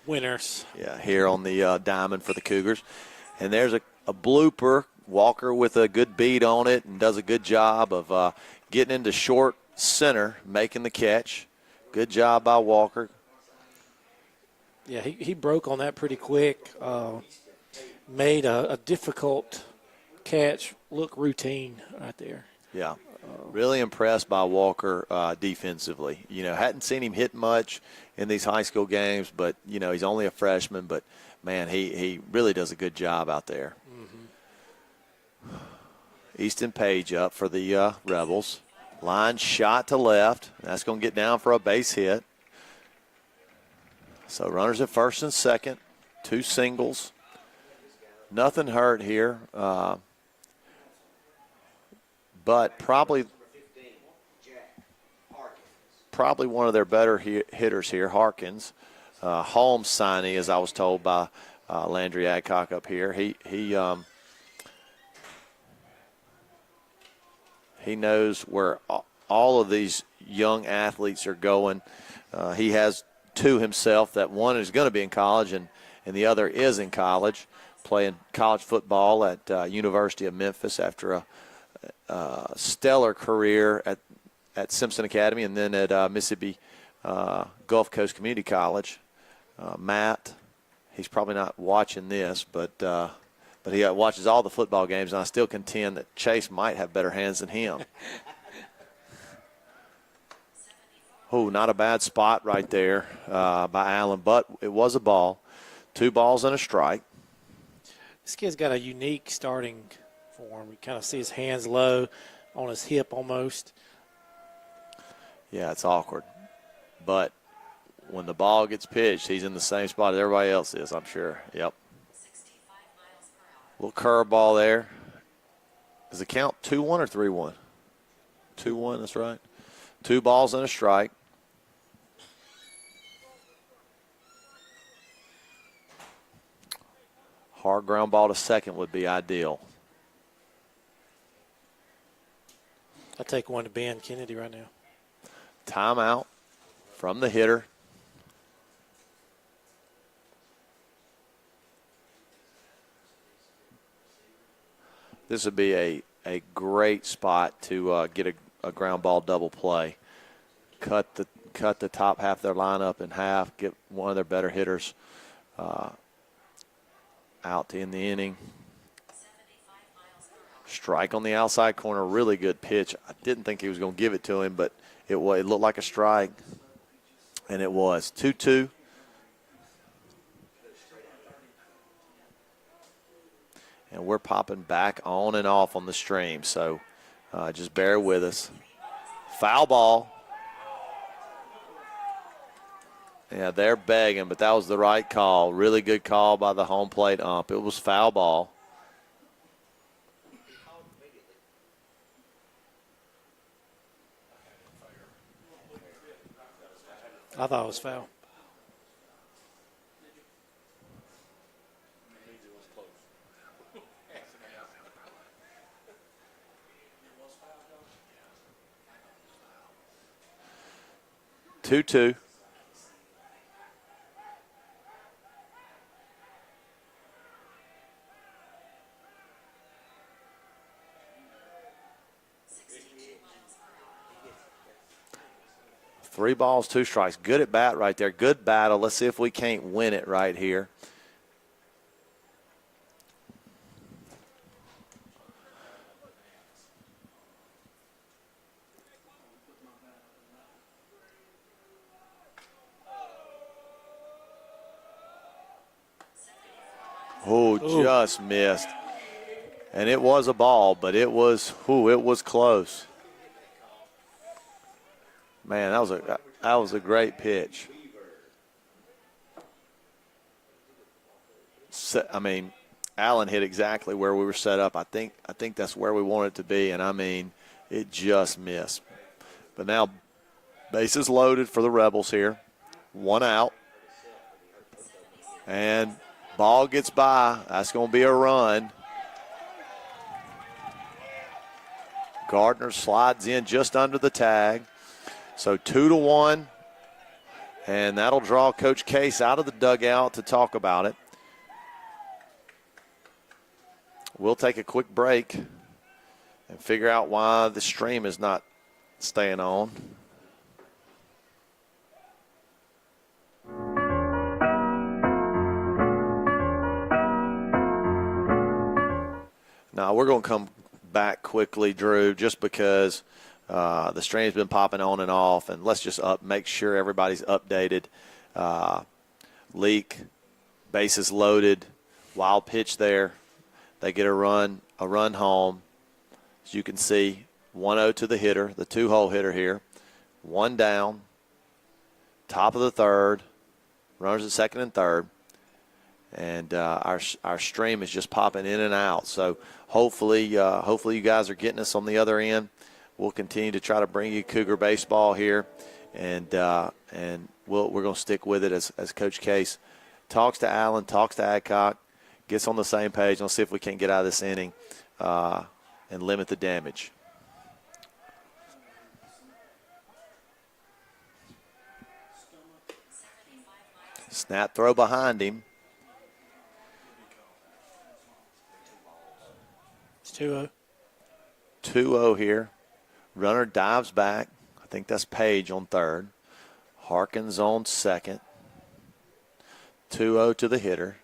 Winners. Yeah, here on the diamond for the Cougars. And there's a a blooper. Walker with a good beat on it and does a good job of getting into short center, making the catch. Good job by Walker. Yeah, he broke on that pretty quick. Made a difficult catch look routine right there. Yeah, really impressed by Walker defensively. Hadn't seen him hit much in these high school games, but, he's only a freshman. But, man, he really does a good job out there. Mm-hmm. Easton Page up for the Rebels. Line shot to left. That's going to get down for a base hit. So runners at first and second, 2 singles. Nothing hurt here. But probably one of their better hitters here, Harkins. Holmes signee, as I was told by Landry Adcock up here. He knows where all of these young athletes are going. He has 2 himself. That one is going to be in college, and the other is in college, playing college football at University of Memphis after a stellar career at Simpson Academy and then at Mississippi Gulf Coast Community College. Matt, he's probably not watching this, but he watches all the football games, and I still contend that Chase might have better hands than him. Oh, not a bad spot right there by Allen, but it was a ball. 2 balls and a strike. This kid's got a unique starting form. You kind of see his hands low on his hip almost. Yeah, it's awkward. But when the ball gets pitched, he's in the same spot as everybody else is, I'm sure. Yep. Little curveball there. Does it count 2-1 or 3-1? 2-1, that's right. 2 balls and a strike. Hard ground ball to second would be ideal. I'll take one to Ben Kennedy right now. Timeout from the hitter. This would be a great spot to get a ground ball double play. Cut the top half of their lineup in half, get one of their better hitters out to end the inning. Strike on the outside corner, really good pitch. I didn't think he was going to give it to him, but it looked like a strike, and it was. 2-2. And we're popping back on and off on the stream, so just bear with us. Foul ball. Yeah, they're begging, but that was the right call. Really good call by the home plate ump. It was foul ball. I thought it was foul. Two. 3 balls, 2 strikes. Good at bat right there. Good battle. Let's see if we can't win it right here. Oh, just missed. And it was a ball, but it was close. Man, that was a great pitch. Allen hit exactly where we were set up. I think that's where we wanted it to be, and it just missed. But now, bases loaded for the Rebels here. 1 out. And ball gets by. That's going to be a run. Gardner slides in just under the tag. So 2-1, and that'll draw Coach Case out of the dugout to talk about it. we'll take a quick break and figure out why the stream is not staying on. Now, we're going to come back quickly, Drew, just because the stream's been popping on and off, and let's just make sure everybody's updated. Leake, bases loaded, wild pitch there. They get a run home. As you can see, 1-0 to the hitter, the two-hole hitter here. One down, top of the third, runners at second and third. And our stream is just popping in and out. So hopefully you guys are getting us on the other end. We'll continue to try to bring you Cougar baseball here, and we're going to stick with it as Coach Case talks to Allen, talks to Adcock, gets on the same page. Let's see if we can't get out of this inning and limit the damage. Snap throw behind him. It's 2-0. 2-0 here. Runner dives back. I think that's Page on third. Harkins on second. 2-0 to the hitter.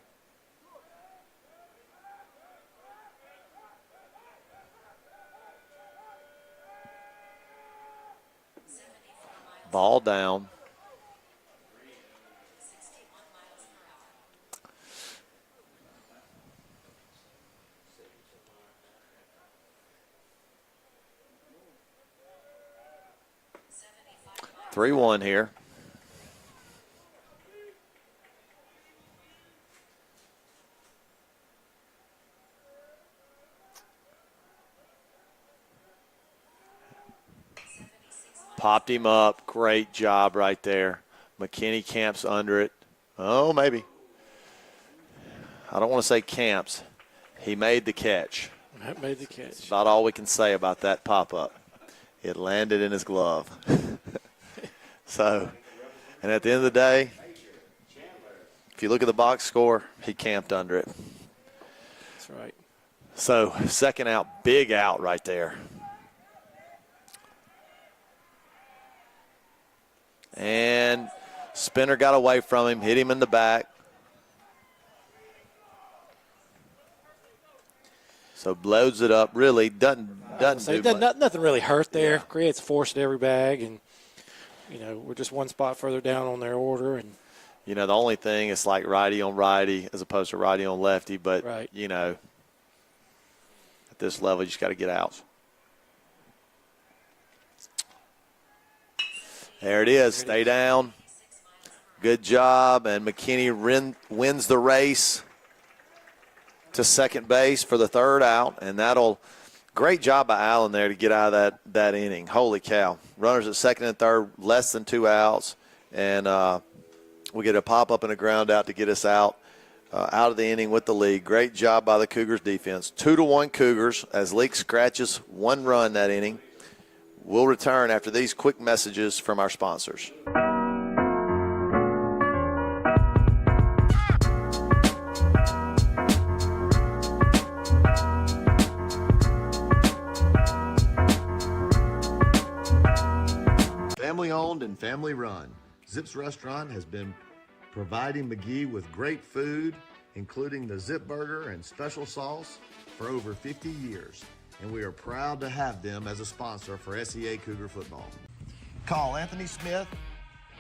Ball down. Three 3-1 here. Popped him up. Great job right there. McKinney camps under it. Oh, maybe. I don't want to say camps. He made the catch. That made the catch. That's about all we can say about that pop-up. It landed in his glove. So, and at the end of the day, if you look at the box score, he camped under it. That's right. So, second out, big out right there. And Spinner got away from him, hit him in the back. So blows it up. Really doesn't do much. Nothing really hurt there. Yeah. Creates force at every bag, and we're just one spot further down on their order. And the only thing is like righty on righty as opposed to righty on lefty. But right. At this level, you just got to get outs. There it is. Stay down. Good job. And McKinney wins the race to second base for the third out. And great job by Allen there to get out of that inning. Holy cow. Runners at second and third, less than 2 outs. And we get a pop-up and a ground out to get us out of the inning with the lead. Great job by the Cougars defense. 2-1 Cougars as Leake scratches 1 run that inning. We'll return after these quick messages from our sponsors. Family owned and family run. Zip's Restaurant has been providing McGee with great food, including the Zip Burger and special sauce, for over 50 years. And we are proud to have them as a sponsor for SEA Cougar football. Call Anthony Smith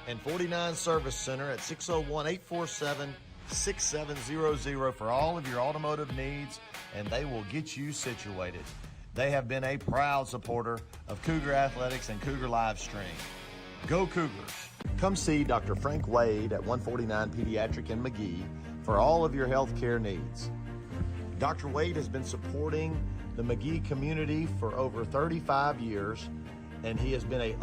and 49 Service Center at 601-847-6700 for all of your automotive needs, and they will get you situated. They have been a proud supporter of Cougar Athletics and Cougar Live Stream. Go Cougars. Come see Dr. Frank Wade at 149 Pediatric in McGee for all of your health care needs. Dr. Wade has been supporting the McGee community for over 35 years, and he has been a...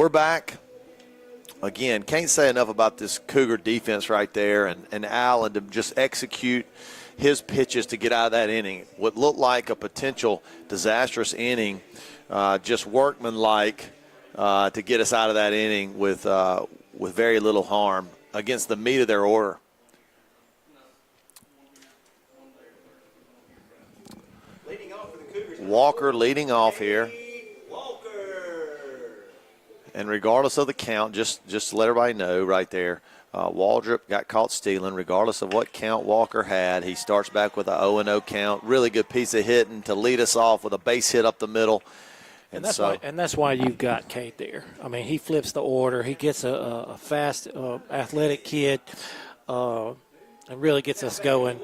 we're back. Again, can't say enough about this Cougar defense right there, and Allen to just execute his pitches to get out of that inning. What looked like a potential disastrous inning, just workmanlike to get us out of that inning with very little harm against the meat of their order. Leading off for the Cougars. Walker leading off here. Walker. And regardless of the count, just to let everybody know right there, Waldrop got caught stealing. Regardless of what count Walker had, he starts back with a 0-0 count. Really good piece of hitting to lead us off with a base hit up the middle. And that's why you've got Kate there. I mean, he flips the order. He gets a fast, athletic kid, and really gets us going.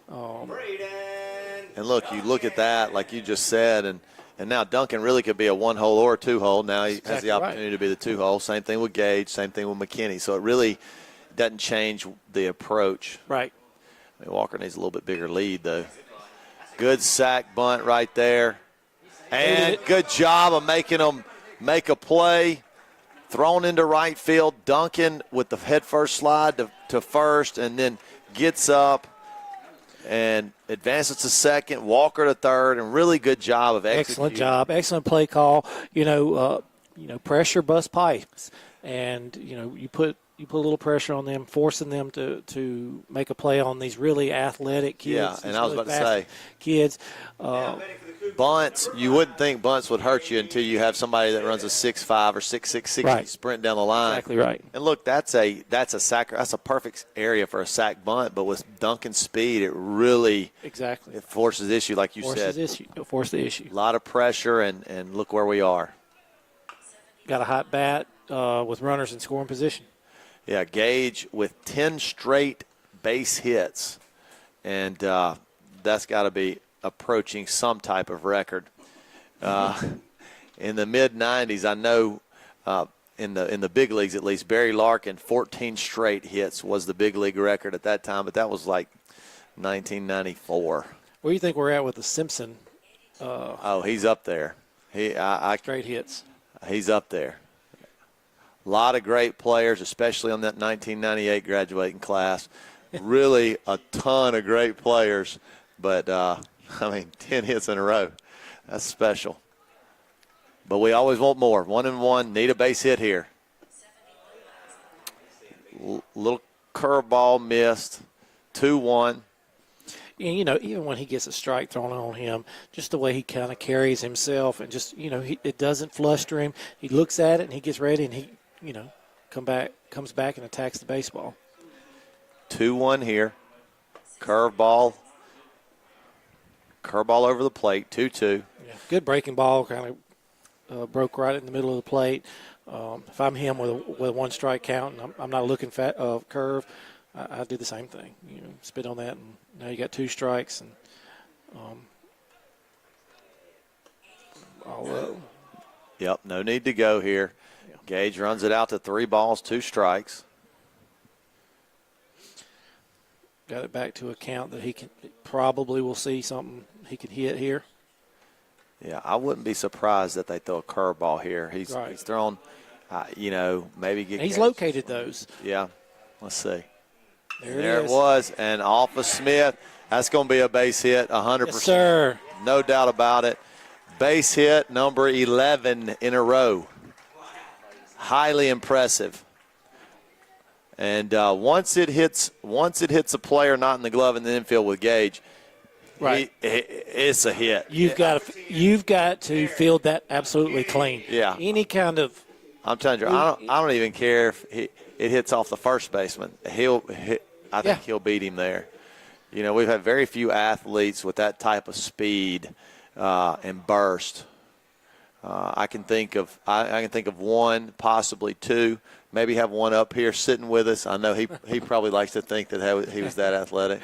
And look, you look at that, like you just said, and now Duncan really could be a one-hole or a two-hole. Now he has the opportunity to be the two-hole. Same thing with Gage, same thing with McKinney. So it really doesn't change the approach. Right. I mean, Walker needs a little bit bigger lead, though. Good sack bunt right there. And good job of making them make a play. Thrown into right field. Duncan with the head-first slide to first, and then gets up and advances to second. Walker to third, and really good job of executing. Excellent job. Excellent play call. Pressure bust pipes, and you put a little pressure on them, forcing them to make a play on these really athletic kids. Yeah, and I was about to say, kids. Bunts, you wouldn't think bunts would hurt you until you have somebody that runs a 6'5" or 6'6" sprint down the line. Exactly right. And look, that's a perfect area for a sack bunt, but with Duncan's speed, it really it forces issue, like you said. Force the issue. A lot of pressure, and look where we are. Got a hot bat with runners in scoring position. Yeah, Gage with 10 straight base hits, and that's got to be approaching some type of record. In the mid-'90s, I know in the big leagues at least, Barry Larkin, 14 straight hits was the big league record at that time, but that was like 1994. Where do you think we're at with the Simpson? He's up there. Straight hits. He's up there. A lot of great players, especially on that 1998 graduating class. Really a ton of great players, but 10 hits in a row. That's special. But we always want more. 1-1, need a base hit here. Little curveball missed. 2-1. And, even when he gets a strike thrown on him, just the way he kind of carries himself and just, it doesn't fluster him. He looks at it and he gets ready and he, comes back and attacks the baseball. 2-1 here. Curveball over the plate, 2-2. Yeah, good breaking ball, kind of broke right in the middle of the plate. If I'm him with a one strike count and I'm not looking curve, I do the same thing. Spit on that, and now you got 2 strikes. And Yep, no need to go here. Yeah. Gage runs it out to 3 balls, 2 strikes. Got it back to a count that he probably will see something he can hit here. Yeah, I wouldn't be surprised that they throw a curveball here. He's thrown, maybe get. He's located those. Yeah, let's see. There it was, and off of Smith. That's going to be a base hit, 100%. Yes, sir. No doubt about it. Base hit number 11 in a row. Highly impressive. And once it hits a player not in the glove in the infield with Gage, it's a hit. You've got to field that absolutely clean. Yeah. Any kind of. I'm telling you, I don't even care if it hits off the first baseman. I think he'll beat him there. We've had very few athletes with that type of speed and burst. I can think of one, possibly 2. Maybe have one up here sitting with us. I know he probably likes to think that he was that athletic.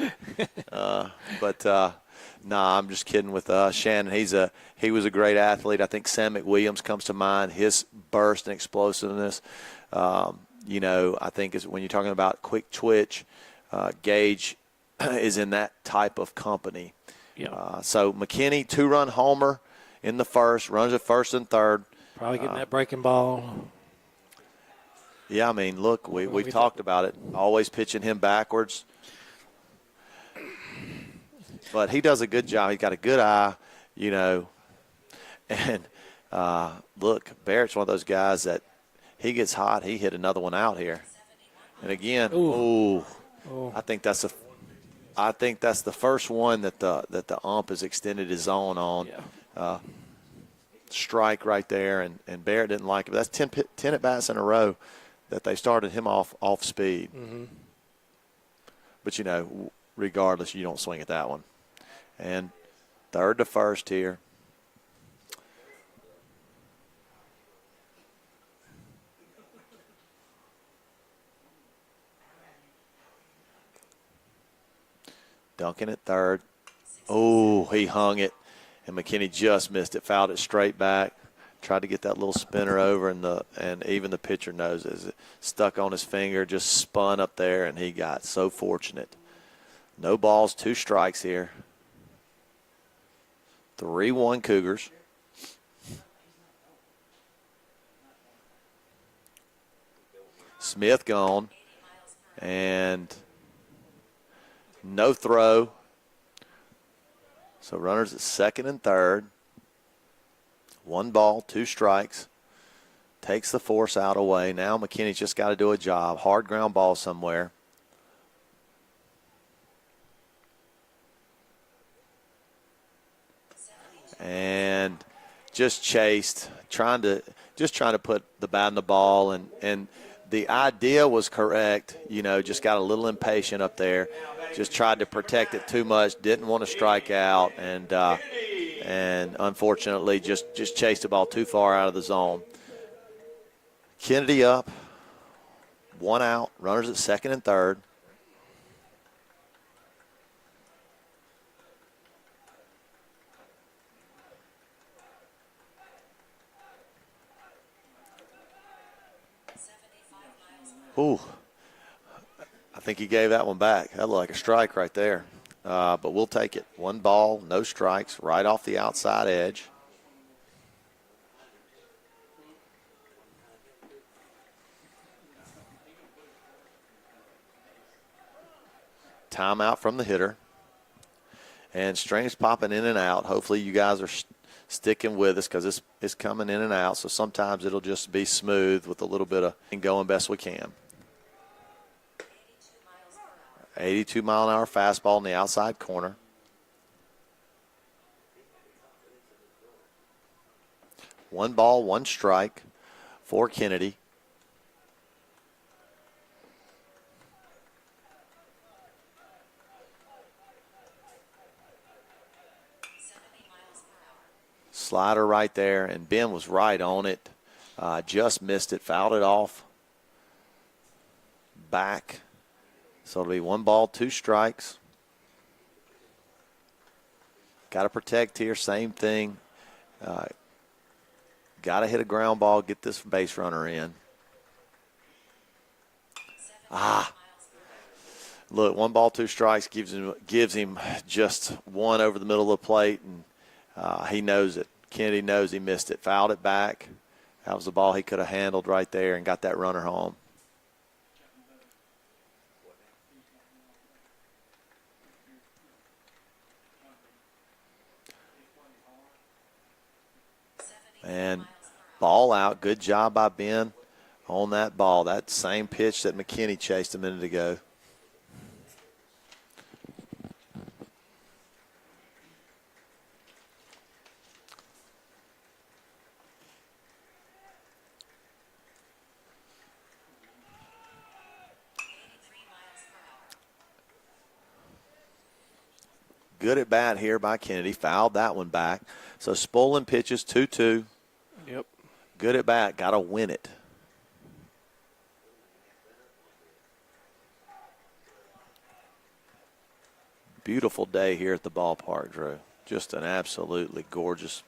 I'm just kidding with Shannon. He was a great athlete. I think Sam McWilliams comes to mind. His burst and explosiveness. I think when you're talking about quick twitch, Gage is in that type of company. Yeah. So McKinney, 2-run homer in the first, runs at first and third. Probably getting that breaking ball. Yeah, I mean, look, we've talked about it. Always pitching him backwards. But he does a good job. He's got a good eye, you know. And, look, Barrett's one of those guys that he gets hot. He hit another one out here. And, again, I think that's the first one that the ump has extended his zone on. Yeah. Strike right there, and Barrett didn't like it. But that's 10 at-bats in a row that they started him off speed. Mm-hmm. But, you know, regardless, you don't swing at that one. And third to first here. Duncan at third. Oh, he hung it, and McKinney just missed it, fouled it straight back. Tried to get that little spinner over, and even the pitcher knows it stuck on his finger, just spun up there, and he got so fortunate. No balls, 2 strikes here. 3-1 Cougars. Smith gone, and no throw. So runners at second and third. 1 ball, 2 strikes. Takes the force out away. Now McKinney's just got to do a job. Hard ground ball somewhere. And just chased, trying to put the bat in the ball, and the idea was correct. You know, just got a little impatient up there. Just tried to protect it too much. Didn't want to strike out, and unfortunately just chased the ball too far out of the zone. Kennedy up, 1 out, runners at second and third. Ooh, I think he gave that one back. That looked like a strike right there. But we'll take it. 1 ball, no strikes, right off the outside edge. Timeout from the hitter. And strings popping in and out. Hopefully you guys are sticking with us because it's coming in and out. So sometimes it'll just be smooth with a little bit of going best we can. 82-mile-an-hour fastball in the outside corner. One ball, 1 strike for Kennedy. Slider right there, and Ben was right on it. Just missed it, fouled it off. Back. So it'll be 1 ball, 2 strikes. Got to protect here, same thing. Got to hit a ground ball, get this base runner in. Look, 1 ball, 2 strikes gives him just 1 over the middle of the plate, and he knows it. Kennedy knows he missed it, fouled it back. That was the ball he could have handled right there and got that runner home. And ball out. Good job by Ben on that ball. That same pitch that McKinney chased a minute ago. Good at bat here by Kennedy. Fouled that one back. So Spolin pitches 2-2. Yep. Good at bat. Got to win it. Beautiful day here at the ballpark, Drew. Just an absolutely gorgeous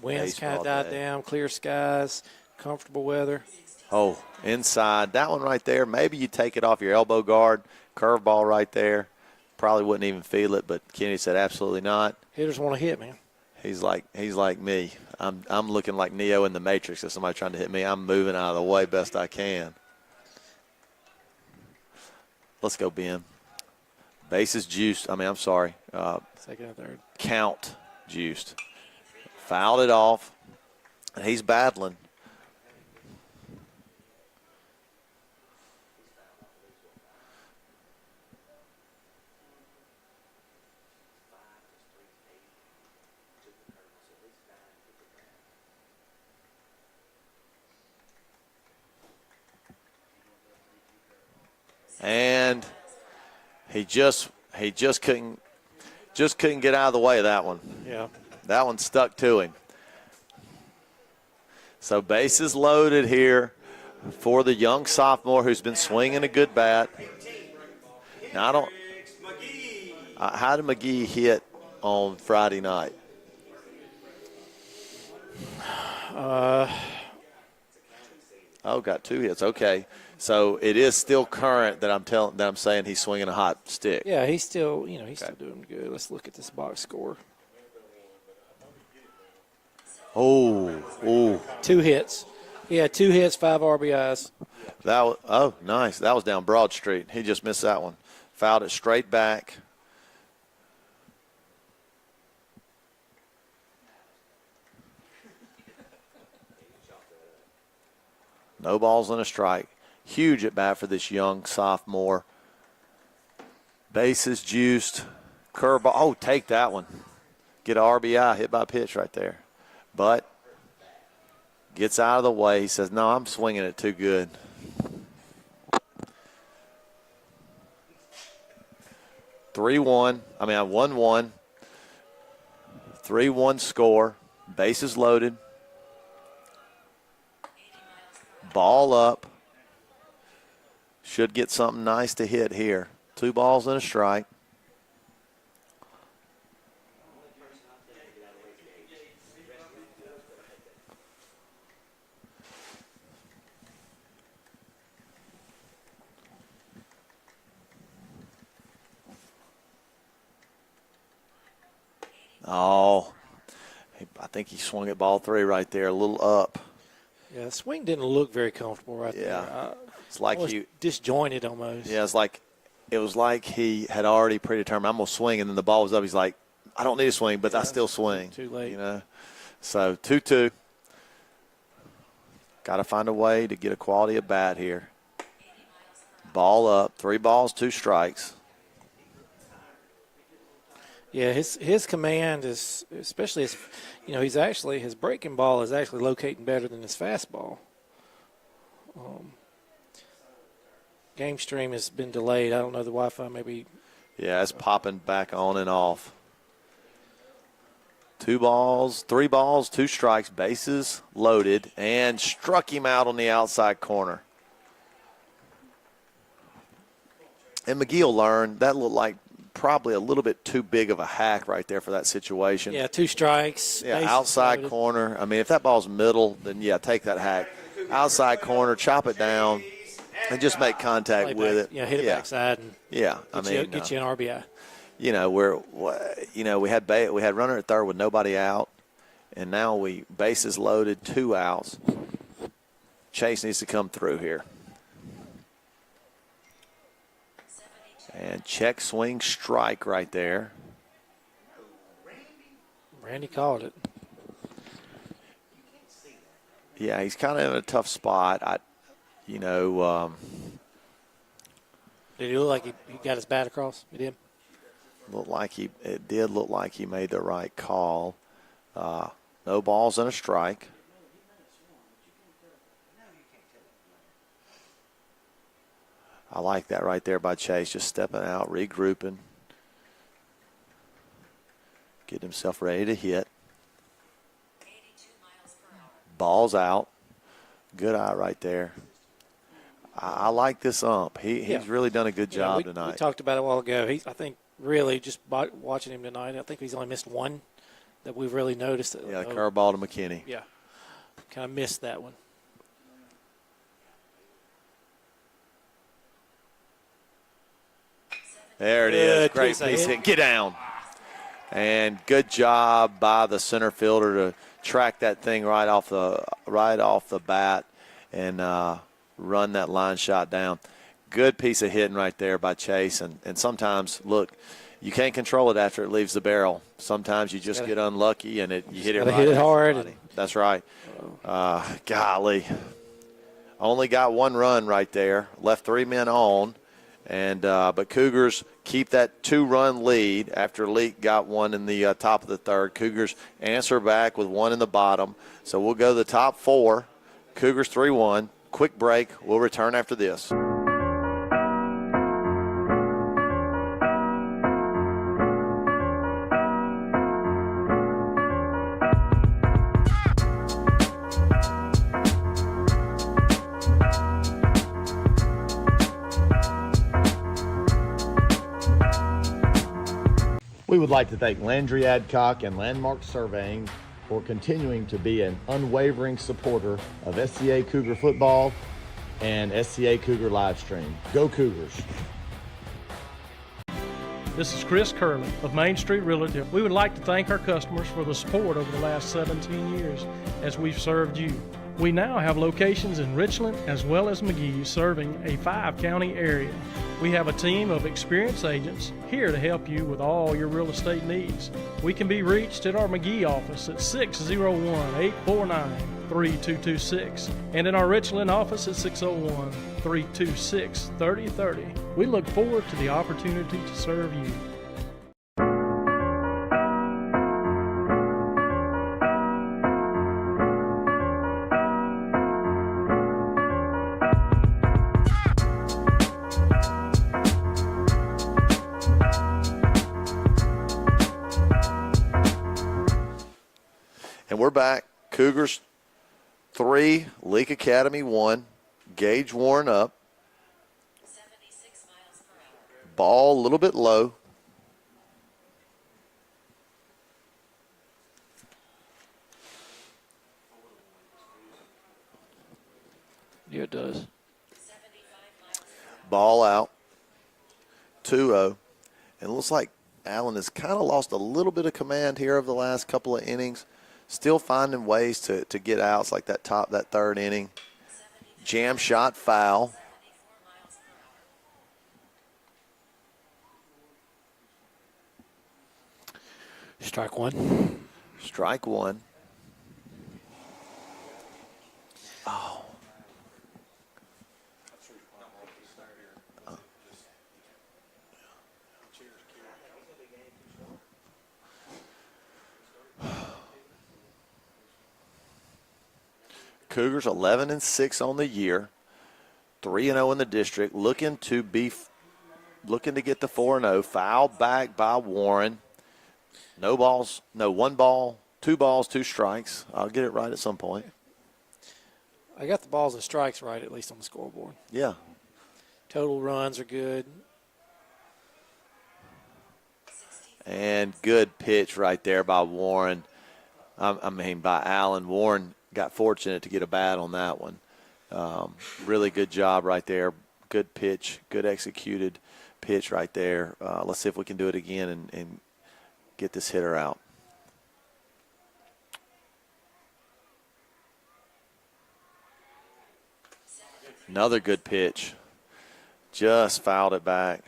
Winds kind of baseball died day. down. Clear skies. Comfortable weather. Oh, inside. That one right there, maybe you take it off your elbow guard. Curveball right there. Probably wouldn't even feel it, but Kenny said absolutely not. Hitters want to hit, man. He's like me. I'm looking like Neo in the Matrix. If somebody trying to hit me, I'm moving out of the way best I can. Let's go, Ben. Bases juiced. I'm sorry. Second and third. Count juiced. Fouled it off. And he's battling. And he just couldn't get out of the way of that one. Yeah. That one stuck to him. So bases loaded here for the young sophomore who's been swinging a good bat. Now how did McGee hit on Friday night? Got 2 hits. Okay. So it is still current that I'm saying he's swinging a hot stick. Yeah, he's still still doing good. Let's look at this box score. Oh. 2 hits. He had 2 hits, 5 RBIs. Nice. That was down Broad Street. He just missed that one. Fouled it straight back. No balls and a strike. Huge at bat for this young sophomore. Bases juiced. Curveball. Oh, take that one. Get an RBI, hit by pitch right there. But gets out of the way. He says, no, I'm swinging it too good. One 1-1. 3-1 score. Bases loaded. Ball up. Should get something nice to hit here. 2 balls and a strike. Oh, I think he swung at ball 3 right there, a little up. Yeah, the swing didn't look very comfortable right there. Yeah, it's like he disjointed almost. Yeah, it was like he had already predetermined, I'm going to swing, and then the ball was up. He's like, I don't need to swing, but I still swing. Too late. So 2-2. Got to find a way to get a quality at bat here. Ball up, 3 balls, 2 strikes. Yeah, his command is, especially his breaking ball is actually locating better than his fastball. Game stream has been delayed. I don't know the Wi-Fi maybe. Yeah, it's popping back on and off. 3 balls, 2 strikes, bases loaded, and struck him out on the outside corner. And McGee will learn that looked like probably a little bit too big of a hack right there for that situation. Yeah, 2 strikes. Yeah, outside loaded. Corner. If that ball's middle, then yeah, take that hack. Outside corner, chop it down, and just make contact with it. Yeah, hit it backside. And get you an RBI. We had runner at third with nobody out, and now bases loaded, 2 outs. Chase needs to come through here. And check swing strike right there. Randy called it. Yeah, he's kind of in a tough spot. Did he look like he got his bat across? He did? It did look like he made the right call. No balls and a strike. I like that right there by Chase, just stepping out, regrouping, getting himself ready to hit. Ball's out. Good eye right there. I like this ump. He's really done a good job tonight. We talked about it a while ago. I think really just watching him tonight, I think he's only missed one that we've really noticed. Yeah, the curveball to McKinney. Yeah, kind of missed that one. There it is. Great piece hit. Get down. And good job by the center fielder to track that thing right off the bat and run that line shot down. Good piece of hitting right there by Chase. And sometimes, look, you can't control it after it leaves the barrel. Sometimes you just get unlucky and you hit it right. Hit it hard. That's right. Golly. Only got one run right there. Left 3 men on. But Cougars keep that 2-run lead after Leake got one in the top of the third. Cougars answer back with one in the bottom. So we'll go to the top 4. Cougars 3-1. Quick break. We'll return after this. We would like to thank Landry Adcock and Landmark Surveying for continuing to be an unwavering supporter of SCA Cougar football and SCA Cougar Livestream. Go Cougars! This is Chris Curley of Main Street Realty. We would like to thank our customers for the support over the last 17 years as we've served you. We now have locations in Richland as well as McGee, serving a 5-county area. We have a team of experienced agents here to help you with all your real estate needs. We can be reached at our McGee office at 601-849-3226 and in our Richland office at 601-326-3030. We look forward to the opportunity to serve you. And we're back. Cougars 3, Leake Academy 1. Gauge worn up. 76 miles per hour. Ball a little bit low. Yeah, it does. 75 miles per hour. Ball out. 2-0. And it looks like Allen has kind of lost a little bit of command here over the last couple of innings. Still finding ways to get outs like that third inning. Jam shot foul. 74 miles per hour. Strike one. Strike one. Oh. Cougars 11-6 on the year, 3-0 in the district, looking to get the 4-0. Foul back by Warren. No balls, no 1 ball, 2 balls, 2 strikes. I'll get it right at some point. I got the balls and strikes right, at least on the scoreboard. Yeah. Total runs are good. And good pitch right there by Warren. By Allen. Warren got fortunate to get a bat on that one. Really good job right there. Good pitch, good executed pitch right there. Let's see if we can do it again and get this hitter out. Another good pitch. Just fouled it back.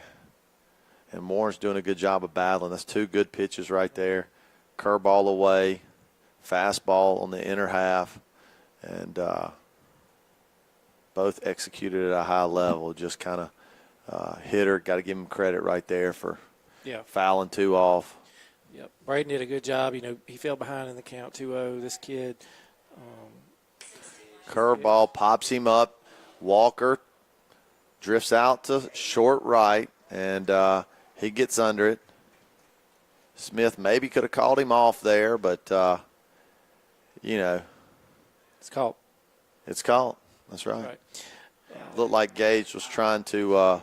And Warren's doing a good job of battling. That's 2 good pitches right there. Curveball away. Fastball on the inner half, and both executed at a high level. Just kind of hitter. Got to give him credit right there for fouling 2 off. Yep. Braden did a good job. You know, he fell behind in the count 2-0. This kid. Curveball pops him up. Walker drifts out to short right, and he gets under it. Smith maybe could have called him off there, but It's caught. It's caught. That's right. Looked like Gage was trying to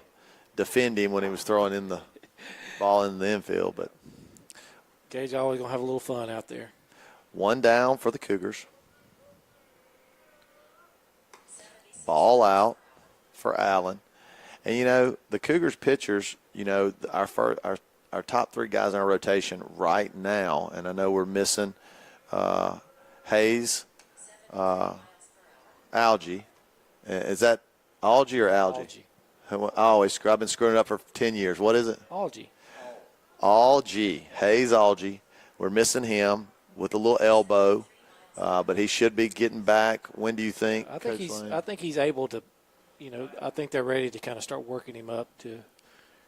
defend him when he was throwing in the ball in the infield, but Gage always going to have a little fun out there. 1 down for the Cougars. Ball out for Allen. And, the Cougars pitchers, our top 3 guys in our rotation right now, and I know we're missing Hayes, Algie. Is that Algie or Algie? I've been screwing it up for 10 years. What is it? Algie. Algie. Hayes Algie. We're missing him with a little elbow, but he should be getting back. When do you think? I think he's able to, I think they're ready to kind of start working him up to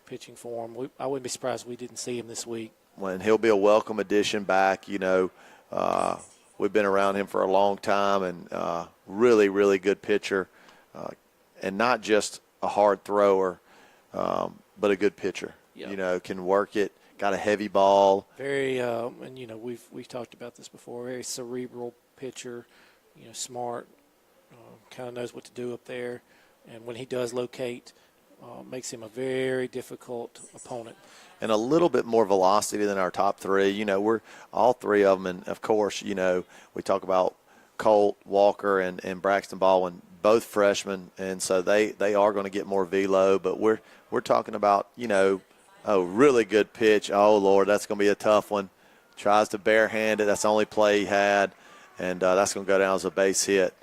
pitching for him. I wouldn't be surprised if we didn't see him this week. When he'll be a welcome addition back, we've been around him for a long time, and really, really good pitcher, and not just a hard thrower, but a good pitcher. Yep. Can work it, got a heavy ball. Very, and we've talked about this before. Very cerebral pitcher, smart, kind of knows what to do up there, and when he does locate, makes him a very difficult opponent. And a little bit more velocity than our top three. We're all three of them, and of course, we talk about Colt, Walker, and Braxton Baldwin, both freshmen, and so they are going to get more velo. But we're talking about a really good pitch. Oh Lord, that's going to be a tough one. Tries to barehand it. That's the only play he had, and that's going to go down as a base hit.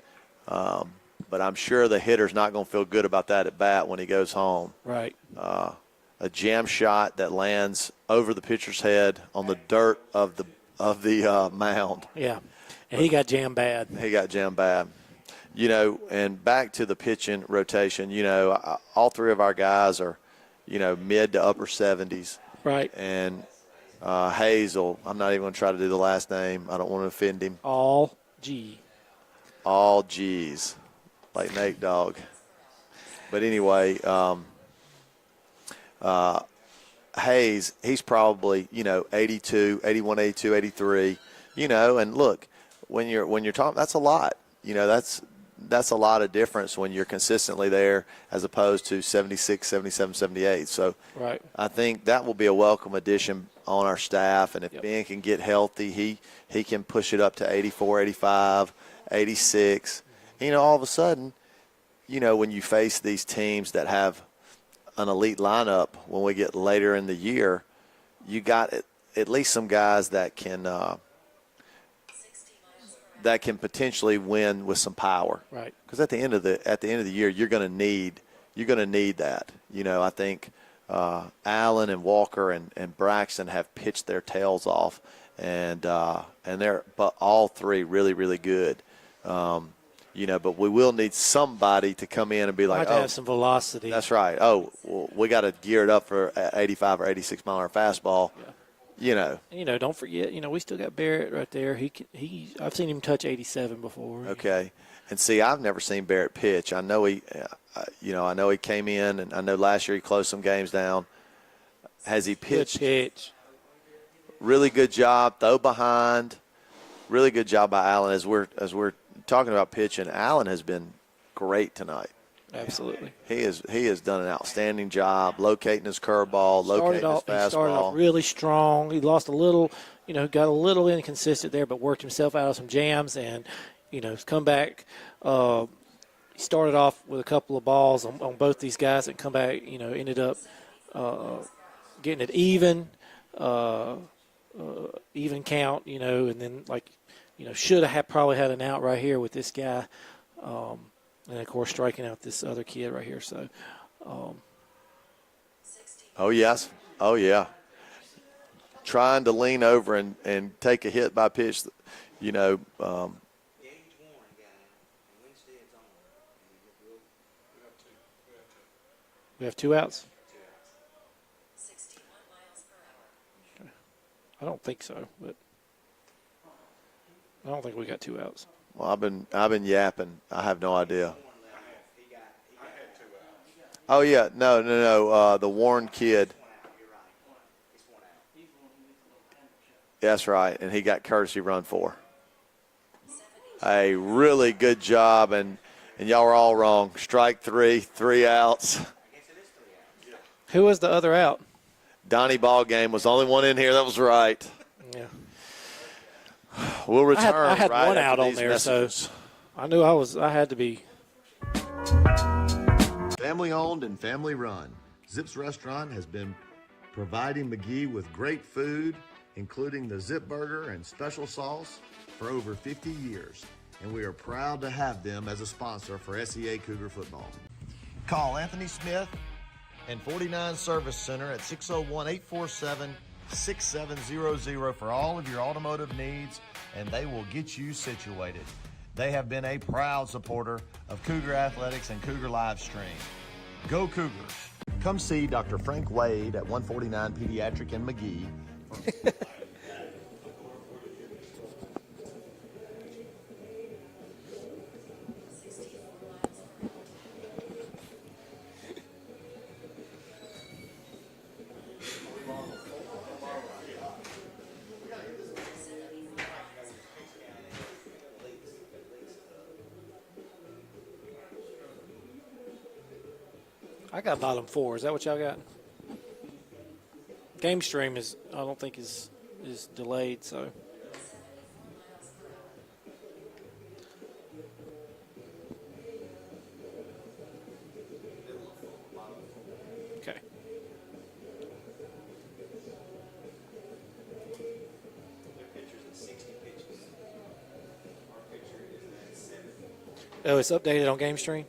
But I'm sure the hitter's not going to feel good about that at bat when he goes home. Right. A jam shot that lands over the pitcher's head on the dirt of the mound. Yeah, and he got jammed bad. And back to the pitching rotation. All three of our guys are, mid to upper 70s. Right. And Hazel, I'm not even going to try to do the last name. I don't want to offend him. All G's, like Nate Dogg. But anyway. Hayes, he's probably, 82, 81, 82, 83, and look, when you're talking, that's a lot, that's a lot of difference when you're consistently there as opposed to 76, 77, 78. So right. I think that will be a welcome addition on our staff. And if Ben can get healthy, he can push it up to 84, 85, 86. All of a sudden, when you face these teams that have an elite lineup when we get later in the year, you got at least some guys that can potentially win with some power. Right. Because at the end of the year, you're going to need that. I think Allen and Walker and Braxton have pitched their tails off, and they're but all three really, really good. But we will need somebody to come in and be like, to have some velocity. That's right. Oh, well, we got to gear it up for 85 or 86 mile an hour fastball. Yeah. Don't forget, we still got Barrett right there. I've seen him touch 87 before. Okay. And see, I've never seen Barrett pitch. I know he came in, and I know last year he closed some games down. Has he pitched? Good pitch. Really good job. Throw behind. Really good job by Allen. As we're talking about pitching, Allen has been great tonight. Absolutely. He has done an outstanding job locating his curveball, locating his fastball. He started off really strong. He lost a little, got a little inconsistent there, but worked himself out of some jams and, has come back. He started off with a couple of balls on both these guys and come back, ended up getting it even count, and then should have probably had an out right here with this guy. And, of course, striking out this other kid right here. So, oh, yes. Oh, yeah. Trying to lean over and take a hit by pitch, The 81 guy, and Winstead's on. we have two outs. 61 miles per hour. I don't think so, but I don't think we got two outs. Well, I've been yapping. I have no idea. Oh yeah, no. The Warren kid. That's right, and he got courtesy run for. A really good job, and y'all were all wrong. Strike three outs. Who was the other out? Donnie Ballgame was the only one in here that was right. Yeah. We'll return. I had right one out after on these there, messages. so I knew I had to be. Family owned and family run, Zip's Restaurant has been providing McGee with great food, including the Zip Burger and special sauce, for over 50 years. And we are proud to have them as a sponsor for SEA Cougar football. Call Anthony Smith and 49 Service Center at 601-847-6700 for all of your automotive needs, and they will get you situated. They have been a proud supporter of Cougar Athletics and Cougar Livestream. Go Cougars. Come see Dr. Frank Wade at 149 Pediatric in McGee. I got bottom 4. Is that what y'all got? Game stream is, I don't think is delayed, so. Okay. Their pitcher's at 60 pitches. Our pitcher is at 70. Oh, it's updated on game stream?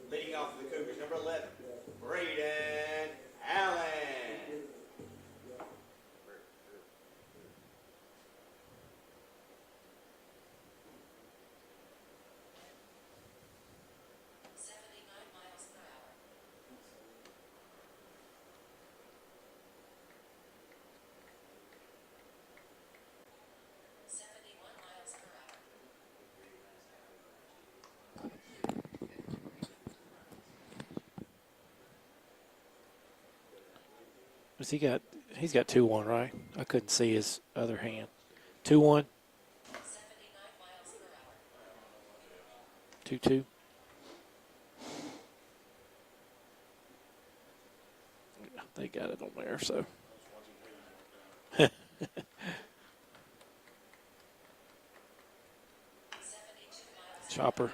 Leading off for the Cougars, number 11, Braden Allen. miles per hour. Miles per hour. What's he got? He's got 2-1, right? I couldn't see his other hand. 2-1, 79 miles per hour. 2-2. They got it on there, so. 72 miles. Chopper.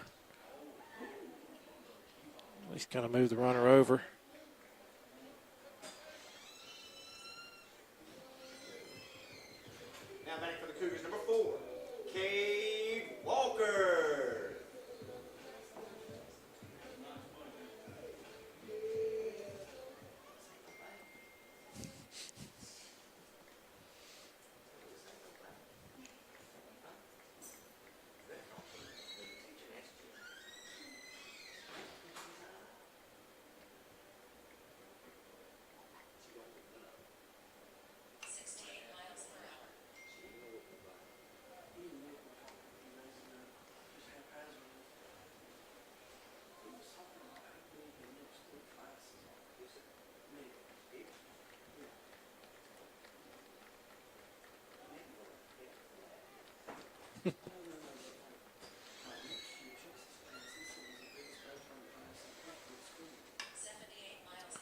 At least kind of moved the runner over. Now back for the Cougars, number 4, Cade Walker. Miles per hour. Miles per hour. Miles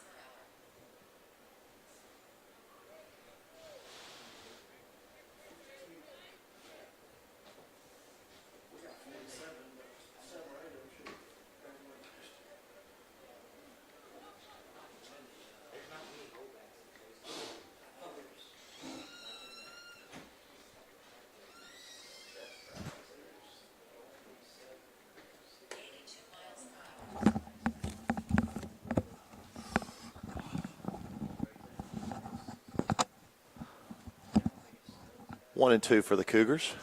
per hour. 1-2 for the Cougars.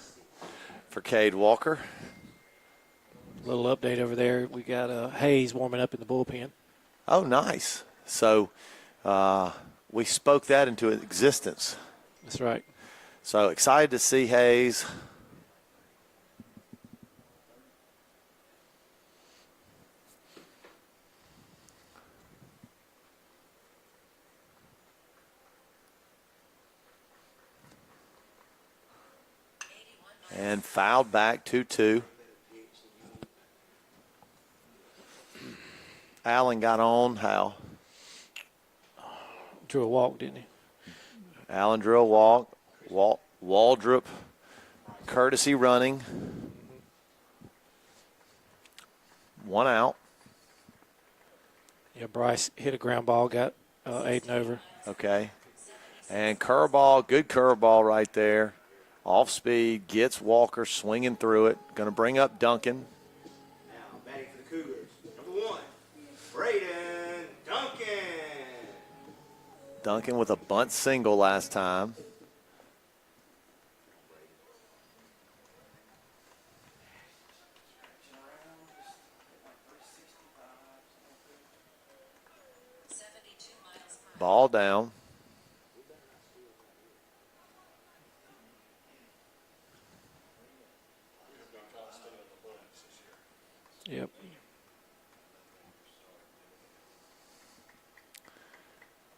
For Cade Walker. Little update over there. We got Hayes warming up in the bullpen. Oh, nice. So we spoke that into existence. That's right. So excited to see Hayes. And fouled back 2-2. Allen got on. How? Drew a walk, didn't he? Allen drew a walk. Waldrop, courtesy running. 1 out. Yeah, Bryce hit a ground ball, got Aiden over. Okay. And curveball, good curveball right there. Off speed, gets Walker swinging through it. Going to bring up Duncan. Now batting for the Cougars. Number 1, Braden Duncan. Duncan with a bunt single last time. Ball down. Yep.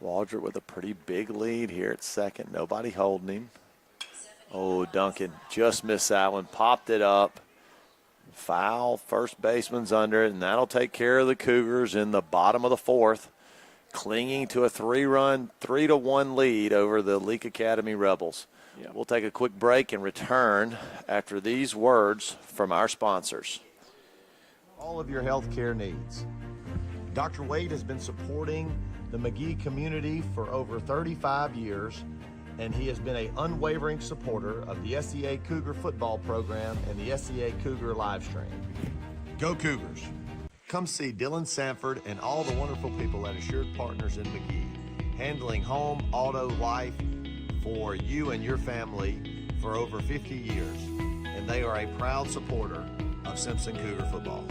Waldrop with a pretty big lead here at second. Nobody holding him. Oh, Duncan just missed that one. Popped it up. Foul. First baseman's under it, and that'll take care of the Cougars in the bottom of the fourth, clinging to a 3-1 lead over the Leake Academy Rebels. Yep. We'll take a quick break and return after these words from our sponsors. All of your health care needs. Dr. Wade has been supporting the McGee community for over 35 years, and he has been an unwavering supporter of the SEA Cougar football program and the SEA Cougar live stream. Go Cougars! Come see Dylan Sanford and all the wonderful people at Assured Partners in McGee, handling home, auto, life for you and your family for over 50 years, and they are a proud supporter of Simpson Cougar football.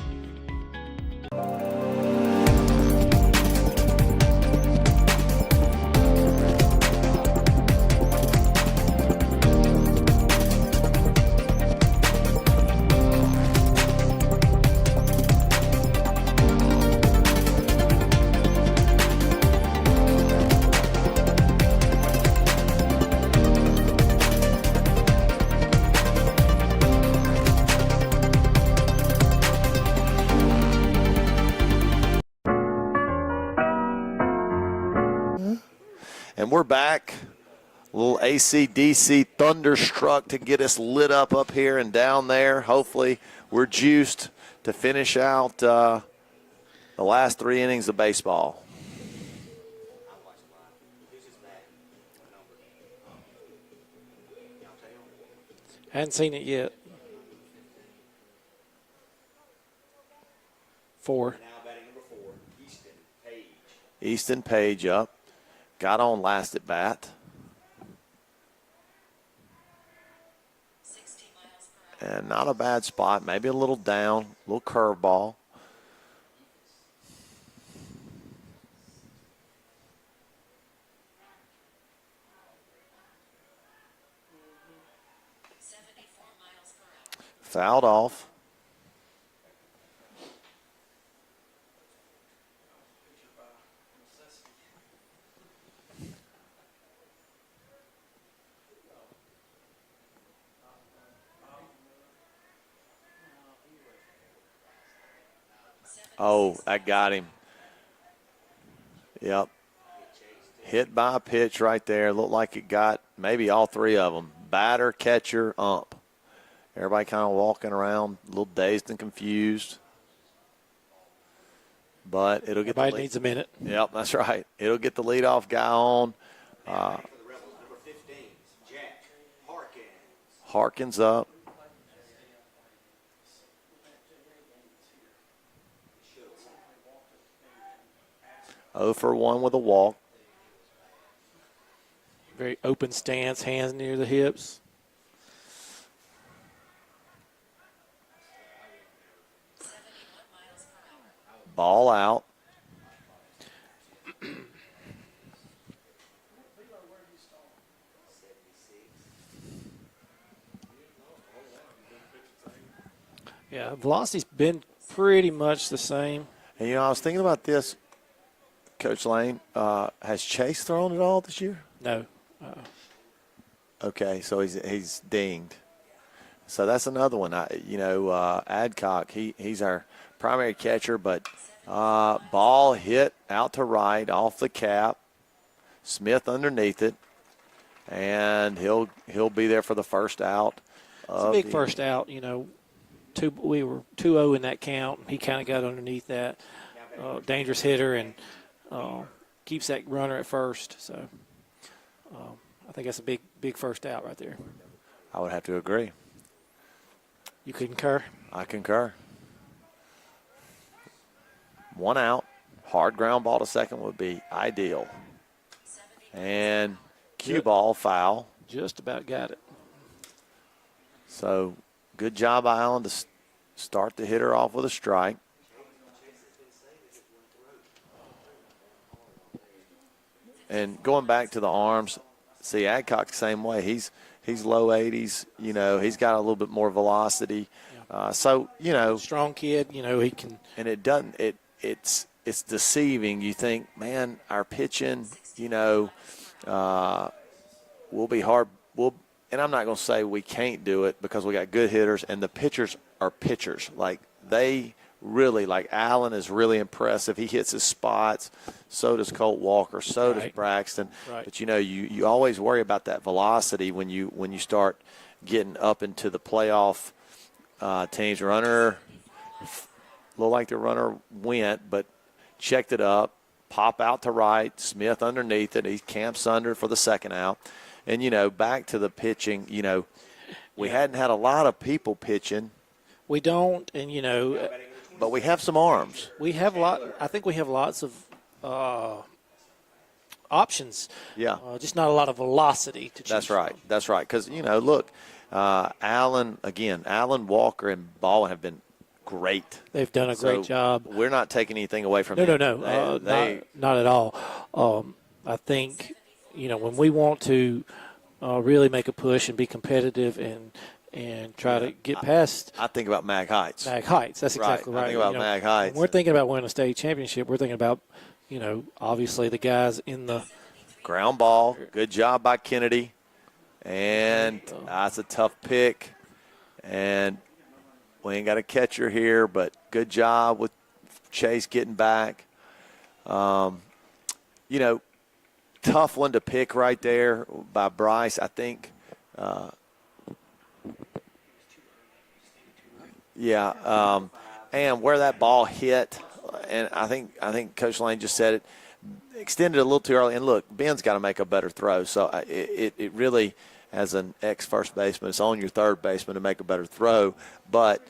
And we're back. A little AC/DC thunderstruck to get us lit up here and down there. Hopefully we're juiced to finish out the last 3 innings of baseball. Hadn't seen it yet. 4. Now batting number 4, Easton Page. Easton Page up. Got on last at bat. 60 miles per hour. And not a bad spot. Maybe a little down, a little curveball. Fouled off. Oh, that got him. Yep. Hit by a pitch right there. Looked like it got maybe all 3 of them. Batter, catcher, ump. Everybody kind of walking around, a little dazed and confused. But it'll get Everybody needs a minute. Yep, that's right. It'll get the leadoff guy on. For the Rebels, number 15, Jack Harkins. Harkins up. Oh for 1 with a walk. Very open stance, hands near the hips. Ball out. Yeah, velocity's been pretty much the same. And, I was thinking about this, Coach Lane. Has Chase thrown at all this year? No. Okay, so he's dinged. So that's another one. Adcock, he's our primary catcher, but ball hit out to right off the cap. Smith underneath it, and he'll be there for the first out. It's a big first out. We were 2-0 in that count. He kind of got underneath that. Dangerous hitter and keeps that runner at first. So I think that's a big first out right there. I would have to agree. You concur? I concur. 1 out, hard ground ball to second would be ideal. And cue ball foul. Just about got it. So good job, Allen, to start the hitter off with a strike. And going back to the arms, see, Adcock same way. He's low 80s. You know, he's got a little bit more velocity. So, you know. Strong kid, you know, he can. And it doesn't, it's deceiving. You think, man, our pitching, you know, will be hard. And I'm not going to say we can't do it because we got good hitters, and the pitchers are pitchers. Like, they really, like, Allen is really impressive. He hits his spots. So does Colt Walker. So does Braxton. Right. But, you know, you always worry about that velocity when you start getting up into the playoff teams. Runner, looked like the runner went, but checked it up. Pop out to right. Smith underneath it. He camps under for the second out. And, you know, back to the pitching, you know, we hadn't had a lot of people pitching. We don't, and, you know. But we have some arms. We have I think we have lots of options. Yeah. Just not a lot of velocity to choose That's right. from. That's right. Because, you know, look, Allen, Walker, and Baldwin have been great. They've done a great job. We're not taking anything away from No, them. not at all. I think, you know, when we want to really make a push and be competitive and try to get past I think about Mag Heights. Mag Heights. That's exactly right. I think about Mag Heights. When we're thinking about winning a state championship, we're thinking about, you know, obviously the guys in the ground ball. Good job by Kennedy. And that's a tough pick. And we ain't got a catcher here, but good job with Chase getting back. You know, tough one to pick right there by Bryce. I think, and where that ball hit, and I think Coach Lane just said it, extended a little too early. And look, Ben's got to make a better throw. So it really, as an ex-first baseman, it's on your third baseman to make a better throw. But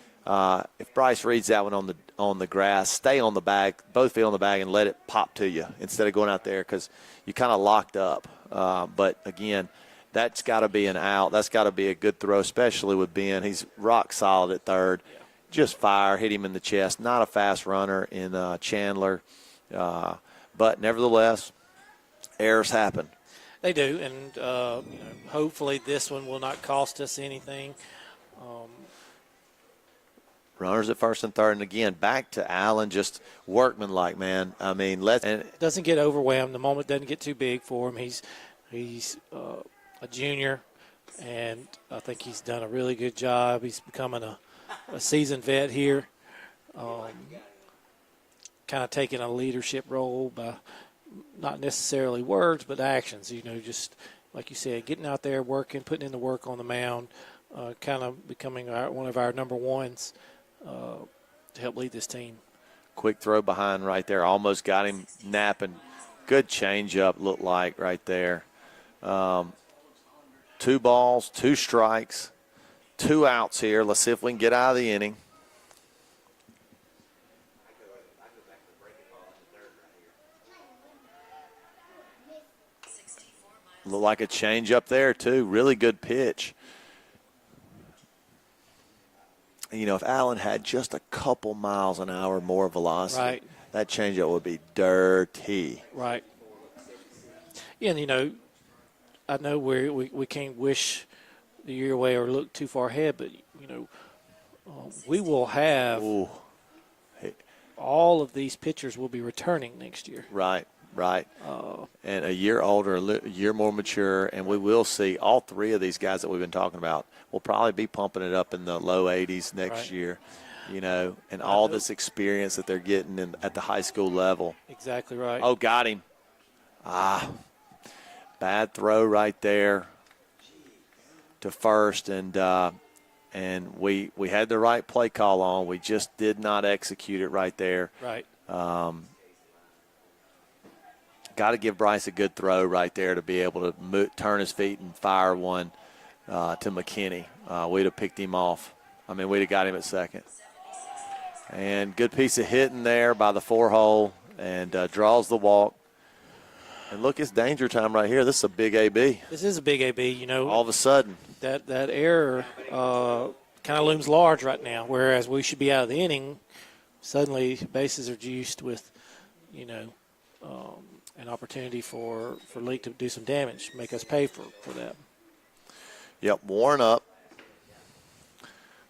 if Bryce reads that one on the grass, stay on the bag, both feet on the bag, and let it pop to you instead of going out there because you kind of locked up. But, again, that's got to be an out. That's got to be a good throw, especially with Ben. He's rock solid at third. Just fire, hit him in the chest. Not a fast runner in Chandler. But, nevertheless, errors happen. They do, and you know, hopefully this one will not cost us anything. Runners at first and third, and again, back to Allen, just workmanlike, man. I mean, doesn't get overwhelmed. The moment doesn't get too big for him. He's a junior, and I think he's done a really good job. He's becoming a seasoned vet here, kind of taking a leadership role by not necessarily words but actions. You know, just like you said, getting out there, working, putting in the work on the mound, kind of becoming one of our number ones to help lead this team. Quick throw behind right there. Almost got him napping. Good changeup looked like right there. 2 balls, 2 strikes, 2 outs here. Let's see if we can get out of the inning. Looked like a changeup there, too. Really good pitch. You know, if Allen had just a couple miles an hour more velocity, that changeup would be dirty. Right. Yeah, and, you know, I know we can't wish the year away or look too far ahead, but, you know, we will have all of these pitchers will be returning next year. Right. And a year older, a year more mature, and we will see all 3 of these guys that we've been talking about will probably be pumping it up in the low 80s next year, you know, and all this experience that they're getting at the high school level. Exactly right. Oh, got him. Bad throw right there to first, and we had the right play call on. We just did not execute it right there. Right. Got to give Bryce a good throw right there to be able to turn his feet and fire one. to McKinney. We'd have picked him off. We'd have got him at second. And good piece of hitting there by the 4-hole, and draws the walk. And look, it's danger time right here. This is a big AB. This is a big AB. All of a sudden. That error kind of looms large right now, whereas we should be out of the inning. Suddenly, bases are juiced with, an opportunity for Leake to do some damage, make us pay for that. Yep, Warren up.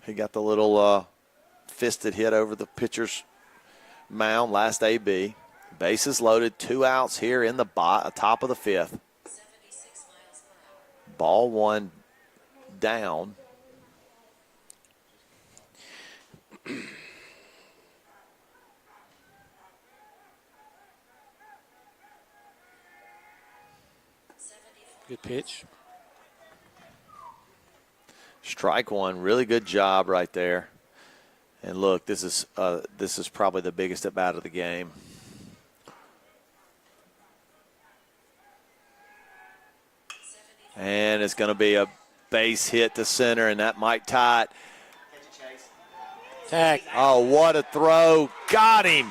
He got the little fisted hit over the pitcher's mound, last AB. Bases loaded, 2 outs here in the top of the 5th. 76 miles per hour. Ball 1 down. Good pitch. Strike 1, really good job right there. And look, this is probably the biggest at bat of the game. And it's going to be a base hit to center, and that might tie it. Tag. Oh, what a throw. Got him.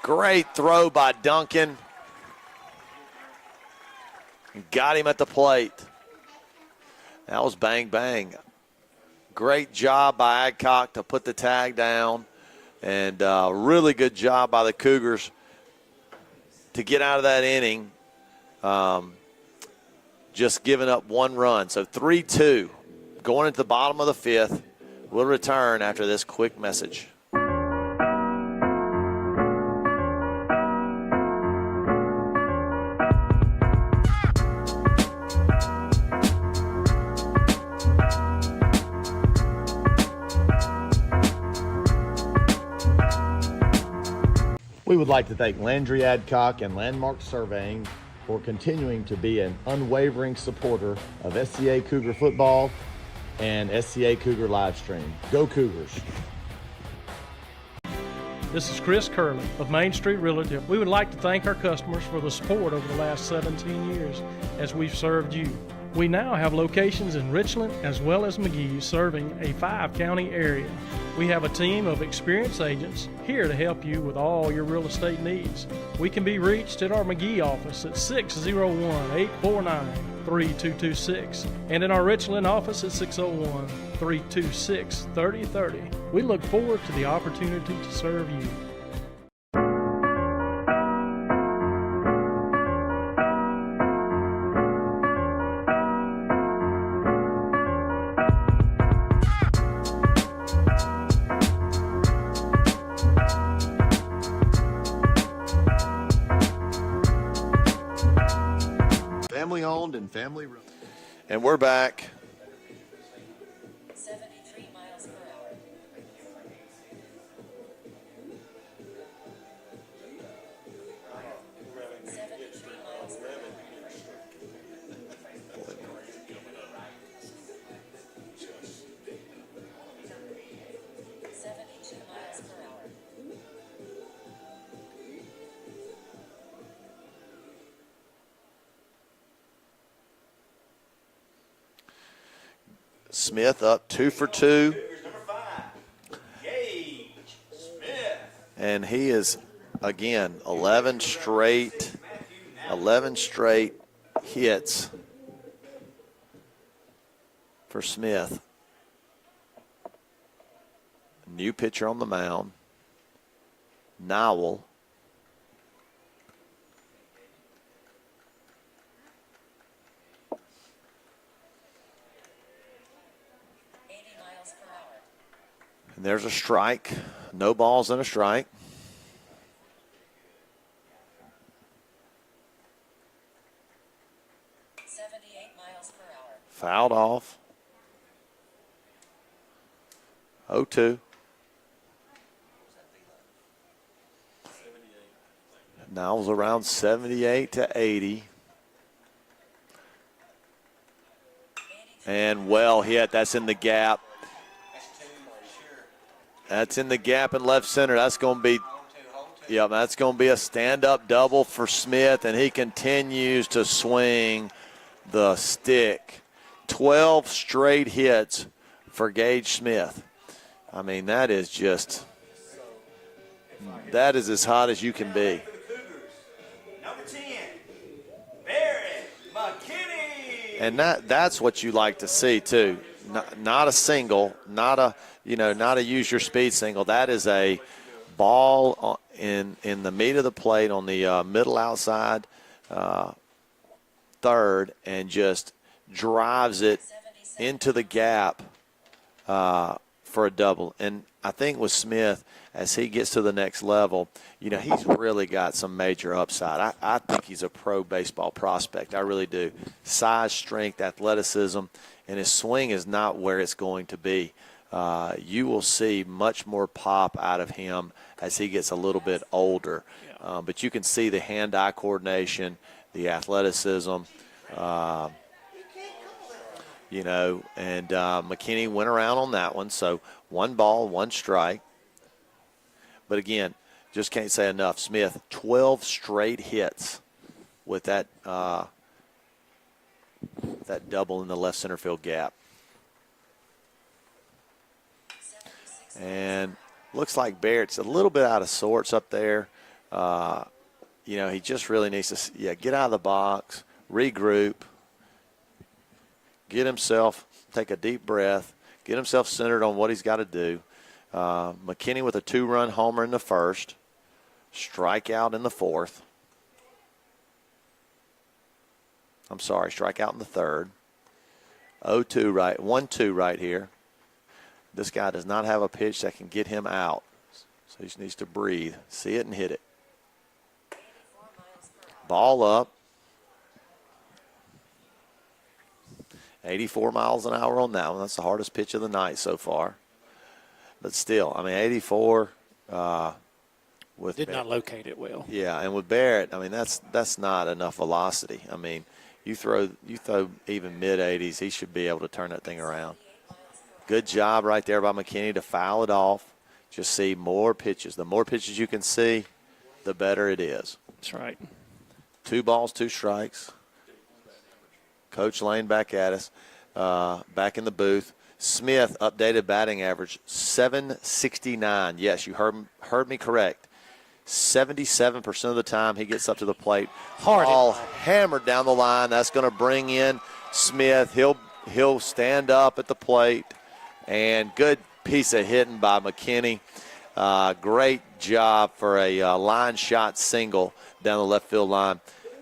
Great throw by Duncan. Got him at the plate. That was bang, bang. Great job by Adcock to put the tag down. And really good job by the Cougars to get out of that inning. Just giving up 1 run. So 3-2 going into the bottom of the 5th. We'll return after this quick message. We would like to thank Landry Adcock and Landmark Surveying for continuing to be an unwavering supporter of SCA Cougar football and SCA Cougar Livestream. Go Cougars! This is Chris Curley of Main Street Realty. We would like to thank our customers for the support over the last 17 years as we've served you. We now have locations in Richland as well as McGee, serving a 5-county area. We have a team of experienced agents here to help you with all your real estate needs. We can be reached at our McGee office at 601-849-3226 and in our Richland office at 601-326-3030. We look forward to the opportunity to serve you. Family owned and family run. And we're back. 73 miles per hour. 73 miles per hour. 72 miles per hour. Smith up 2 for 2. Number 5, Gage Smith. And he is, again, 11 straight hits for Smith. New pitcher on the mound, Nowell. And there's a strike. No balls and a strike. Fouled off. 0-2. Now's around 78 to 80. And well hit. That's in the gap. That's in the gap in left center. That's going to be, yeah, that's going to be a stand-up double for Smith, and he continues to swing the stick. 12 straight hits for Gage Smith. I mean, that is as hot as you can be. Number 10, Barrett McKinney. And that's what you like to see too. Not a single, not a use your speed single. That is a ball in the meat of the plate on the middle outside third, and just drives it into the gap for a double. And I think with Smith, as he gets to the next level, he's really got some major upside. I think he's a pro baseball prospect. I really do. Size, strength, athleticism, and his swing is not where it's going to be. You will see much more pop out of him as he gets a little bit older. But you can see the hand-eye coordination, the athleticism, and McKinney went around on that one. So 1 ball, 1 strike. But again, just can't say enough. Smith, 12 straight hits with that double in the left center field gap. And looks like Barrett's a little bit out of sorts up there. He just really needs to get out of the box, regroup, get himself, take a deep breath, get himself centered on what he's got to do. McKinney with a 2-run homer in the first, strikeout in the fourth. Strikeout in the third. 0-2 right, 1-2 right here. This guy does not have a pitch that can get him out. So he just needs to breathe, see it, and hit it. Ball up. 84 miles an hour on that one. That's the hardest pitch of the night so far. But still, 84 with Did not locate it well. Yeah, and with Barrett, that's not enough velocity. You throw even mid-80s, he should be able to turn that thing around. Good job right there by McKinney to foul it off. Just see more pitches. The more pitches you can see, the better it is. That's right. 2 balls, 2 strikes. Coach Lane back at us, back in the booth. Smith, updated batting average, 769. Yes, you heard me correct. 77% of the time he gets up to the plate. Ball hammered down the line. That's going to bring in Smith. He'll stand up at the plate. And good piece of hitting by McKinney. Great job for a line shot single down the left field line.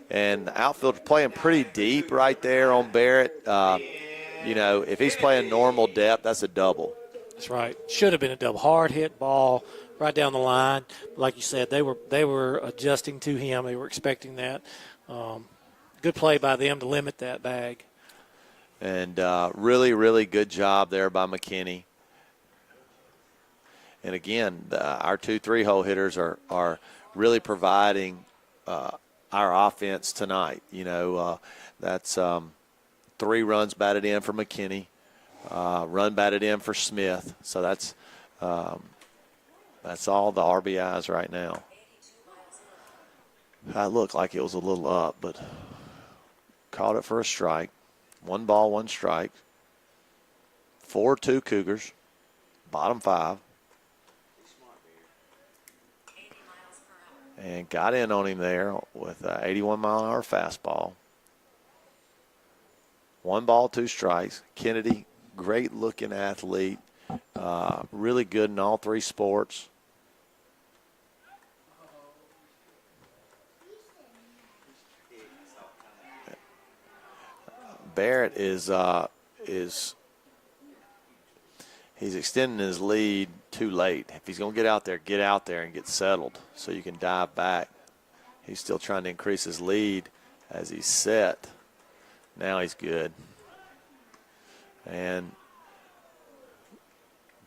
And the outfielder's playing pretty deep right there on Barrett. If he's playing normal depth, that's a double. That's right. Should have been a double. Hard hit ball right down the line. Like you said, they were adjusting to him. They were expecting that. Good play by them to limit that bag. And really, really good job there by McKinney. And again, our 2-3 hole hitters are really providing our offense tonight. That's 3 runs batted in for McKinney, run batted in for Smith. So that's all the RBIs right now. It looked like it was a little up, but caught it for a strike. 1 ball, 1 strike. 4-2 Cougars, bottom 5. And got in on him there with an 81-mile-an-hour fastball. 1 ball, 2 strikes. Kennedy, great-looking athlete, really good in all 3 sports. Barrett is he's extending his lead too late. If he's going to get out there and get settled so you can dive back. He's still trying to increase his lead as he's set. Now he's good. And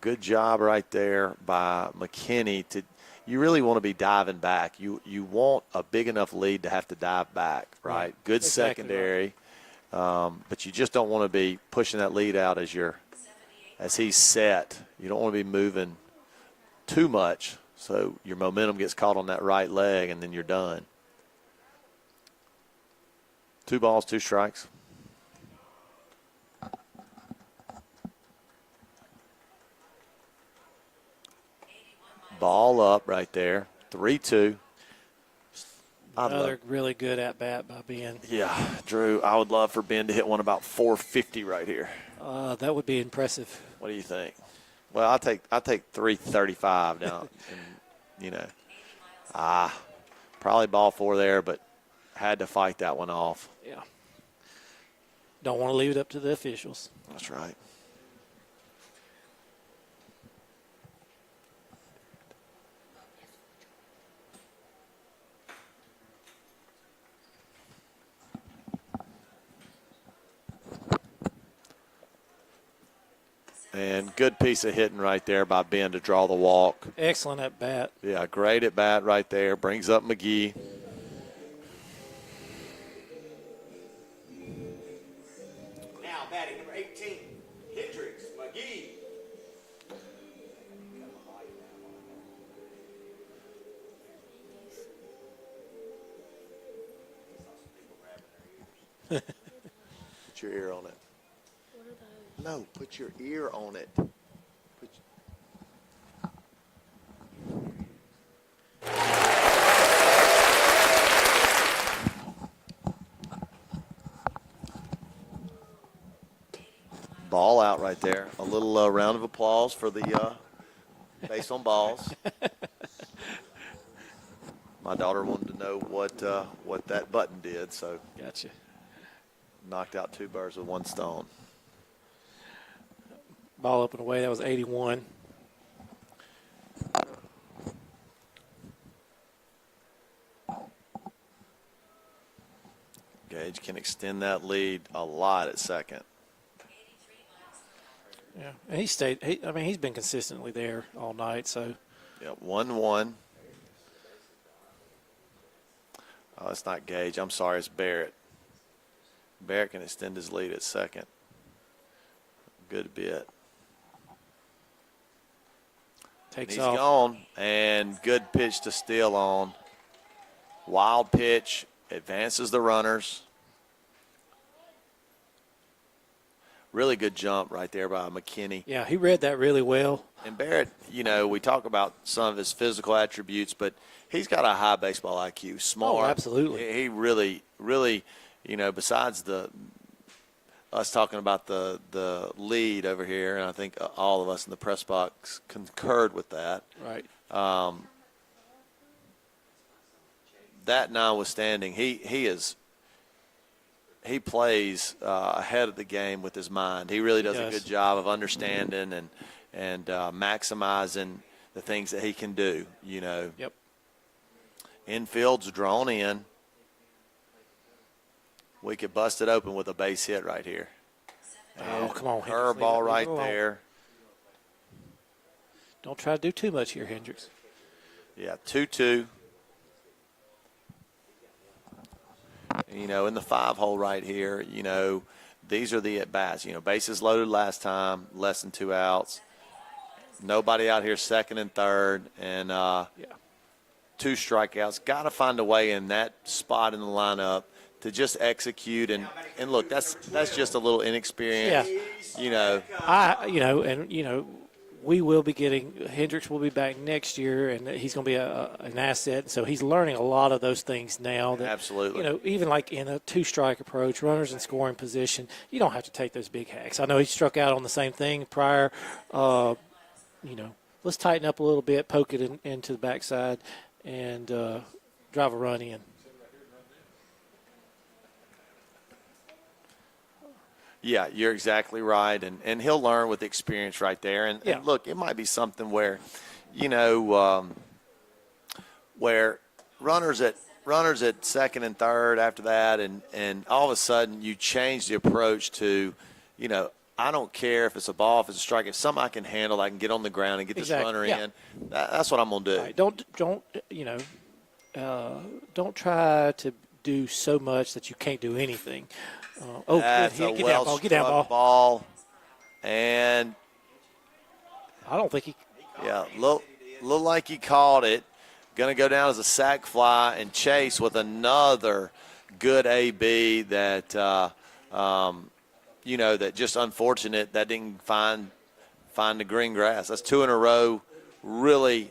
good job right there by McKinney. You really want to be diving back. You want a big enough lead to have to dive back, right? Good exactly secondary. But you just don't want to be pushing that lead out as he's set. You don't want to be moving too much so your momentum gets caught on that right leg and then you're done. 2 balls, 2 strikes. Ball up right there. 3-2. Another really good at bat by Ben. Yeah, Drew, I would love for Ben to hit one about 450 right here. That would be impressive. What do you think? Well, I'll take 335 now. And, probably ball 4 there, but had to fight that one off. Yeah. Don't want to leave it up to the officials. That's right. And good piece of hitting right there by Ben to draw the walk. Excellent at bat. Yeah, great at bat right there. Brings up McGee. Now batting number 18, Hendricks McGee. Put your ear on it. No, put your ear on it. Ball out right there. A little round of applause for the base on balls. My daughter wanted to know what that button did, so Gotcha. knocked out 2 birds with 1 stone. Ball up and away. That was 81. Gage can extend that lead a lot at second. Yeah, and he stayed. He's been consistently there all night. So, Yeah, 1-1. Oh, it's not Gage. I'm sorry, it's Barrett. Barrett can extend his lead at second. Good bit. And takes he's off. gone, and good pitch to Steele on. Wild pitch, advances the runners. Really good jump right there by McKinney. Yeah, he read that really well. And Barrett, we talk about some of his physical attributes, but he's got a high baseball IQ. Smart. Oh, absolutely. He really, besides us talking about the lead over here, and I think all of us in the press box concurred with that. Right. That notwithstanding, he plays ahead of the game with his mind. He really does a good job of understanding and maximizing the things that he can do. Yep. Infield's drawn in. We could bust it open with a base hit right here. Oh, come on, Hendricks. Curveball Leave it right alone. there. Don't try to do too much here, Hendricks. Yeah, 2-2. In the 5-hole right here, these are the at-bats. Bases loaded last time, less than 2 outs. Nobody out here second and third, and 2 strikeouts. Got to find a way in that spot in the lineup to just execute. And look, that's just a little inexperience. Yeah. We will be getting Hendricks will be back next year, and he's going to be an asset. So he's learning a lot of those things now. That, absolutely. Even like in a 2-strike approach, runners in scoring position, you don't have to take those big hacks. I know he struck out on the same thing prior. Let's tighten up a little bit, poke it into the backside, and drive a run in. Yeah, you're exactly right, and he'll learn with experience right there. And look, it might be something where, where runners at second and third after that, and all of a sudden you change the approach to, I don't care if it's a ball, if it's a strike, if something I can handle, I can get on the ground and get this runner in. That's what I'm gonna do. Right. Don't try to do so much that you can't do anything. That's good. a Get down, ball. Get down, ball. And I don't think he. Yeah, look like he caught it. Going to go down as a sac fly, and Chase with another good AB that, that just unfortunate that didn't find the green grass. That's 2 in a row. Really,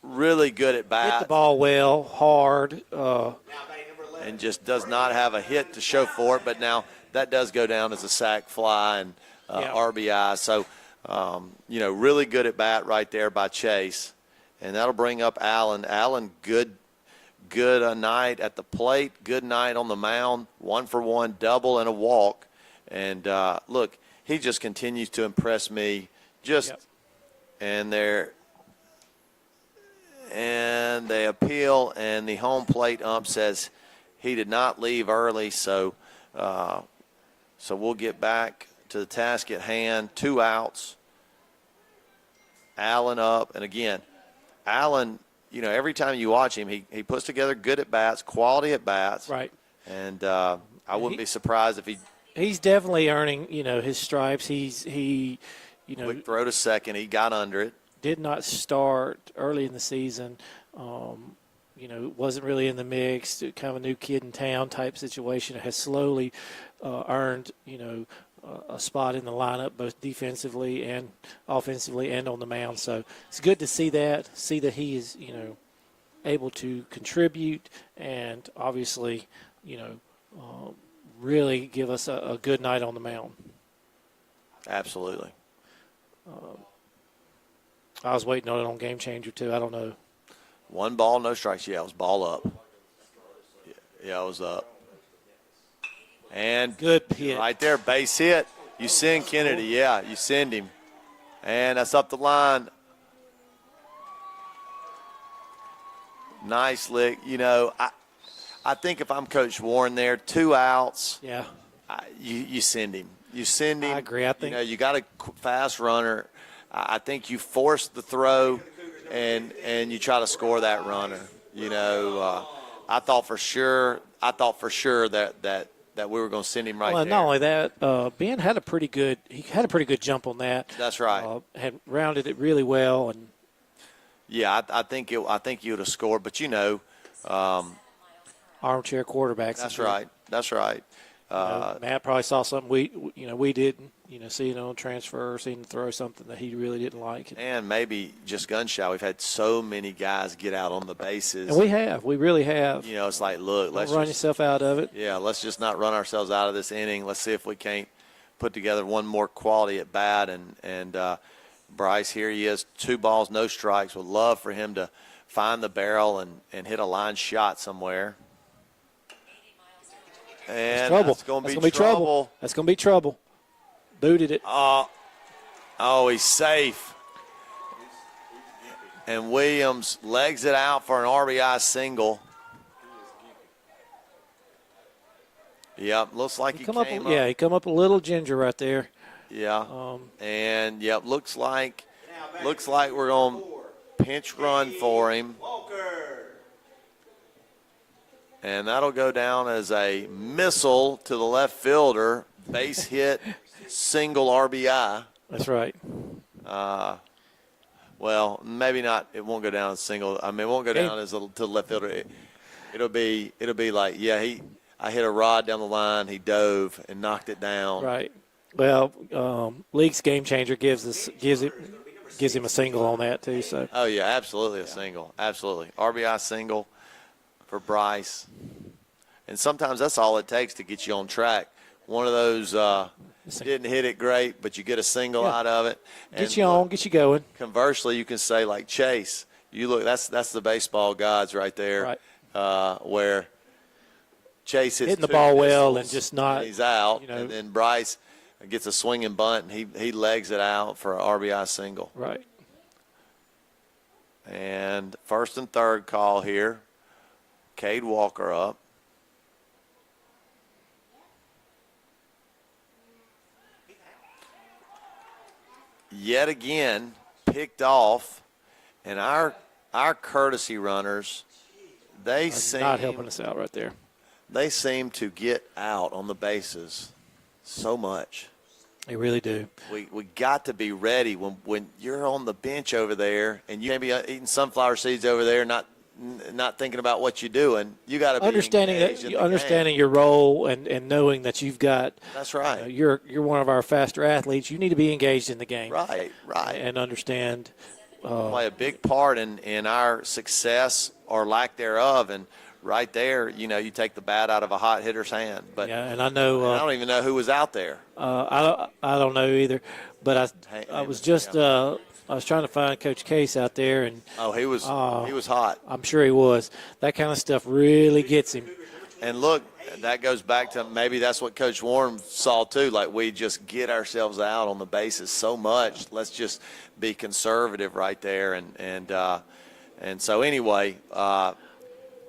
really good at bat. Hit the ball well, hard. And just does not have a hit to show for it. But now that does go down as a sac fly and RBI. So, really good at bat right there by Chase. And that'll bring up Allen. Allen, good night at the plate, good night on the mound, 1-for-1 double and a walk. And, look, he just continues to impress me. And they appeal, and the home plate ump says he did not leave early, so we'll get back to the task at hand. 2 outs. Allen up, and again, Allen, every time you watch him, he puts together good at bats, quality at bats. Right. And I wouldn't be surprised if he's definitely earning, his stripes. He quick throw to second. He got under it. Did not start early in the season. Wasn't really in the mix. Kind of a new kid in town type situation. Has slowly earned, a spot in the lineup, both defensively and offensively and on the mound. So it's good to see that he is, able to contribute and obviously, really give us a good night on the mound. Absolutely. I was waiting on it on Game Changer, too. I don't know. 1 ball, no strikes. Yeah, it was ball up. Yeah, it was up. And good hit. Right there, base hit. You send Kennedy. Yeah, you send him. And that's up the line. Nice lick. I think if I'm Coach Warren there, 2 outs. Yeah. You send him. You send him. I agree. I think you got a fast runner. I think you force the throw, and you try to score that runner. I thought for sure that we were going to send him right there. Not only that, Ben had a pretty good jump on that. That's right. Had rounded it really well, and I think you would have scored, but armchair quarterbacks. That's right. Matt probably saw something we didn't. Seeing on transfer, seeing him throw something that he really didn't like. And maybe just gun shy. We've had so many guys get out on the bases. And we really have. It's like, look, let's run yourself out of it. Yeah, let's just not run ourselves out of this inning. Let's see if we can't put together one more quality at bat. And Bryce, here he is, 2 balls, no strikes. Would love for him to find the barrel and hit a line shot somewhere. And that's going to be trouble. That's going to be trouble. Booted it. Oh, he's safe. And Williams legs it out for an RBI single. Yep, looks like he came up. Yeah, he come up a little ginger right there. Yeah. Looks like we're going to pinch run for him. And that'll go down as a missile to the left fielder. Base hit, single RBI. That's right. Well, maybe not. It won't go down as single. I mean, it won't go down as to the left fielder. It'll be like, I hit a rod down the line. He dove and knocked it down. Right. Well, Leake's Game Changer gives him a single on that too. So. Oh yeah, absolutely a single. Absolutely RBI single for Bryce. And sometimes that's all it takes to get you on track. One of those didn't hit it great, but you get a single out of it. Get you on, get you going. Conversely, you can say like Chase. You look, that's the baseball gods right there, right. Where Chase hits hitting the ball well and just not. And he's out, and then Bryce gets a swinging bunt and he legs it out for an RBI single. Right. And first and third call here. Cade Walker up. Yet again, picked off, and our courtesy runners, they seem not helping us out right there. They seem to get out on the bases so much. They really do. We got to be ready when you're on the bench over there, and you may be eating sunflower seeds over there, not thinking about what you're doing. You got to be understanding your role and knowing that you've got. That's right. You're one of our faster athletes. You need to be engaged in the game. Right. And understand, play a big part in our success or lack thereof. And right there, you take the bat out of a hot hitter's hand. But Yeah, and I know I don't even know who was out there. I don't know either, but I was just I was trying to find Coach Case out there, and He was hot. I'm sure he was. That kind of stuff really gets him. And look, that goes back to maybe that's what Coach Warren saw too. Like, we just get ourselves out on the bases so much. Let's just be conservative right there. And so anyway. Well,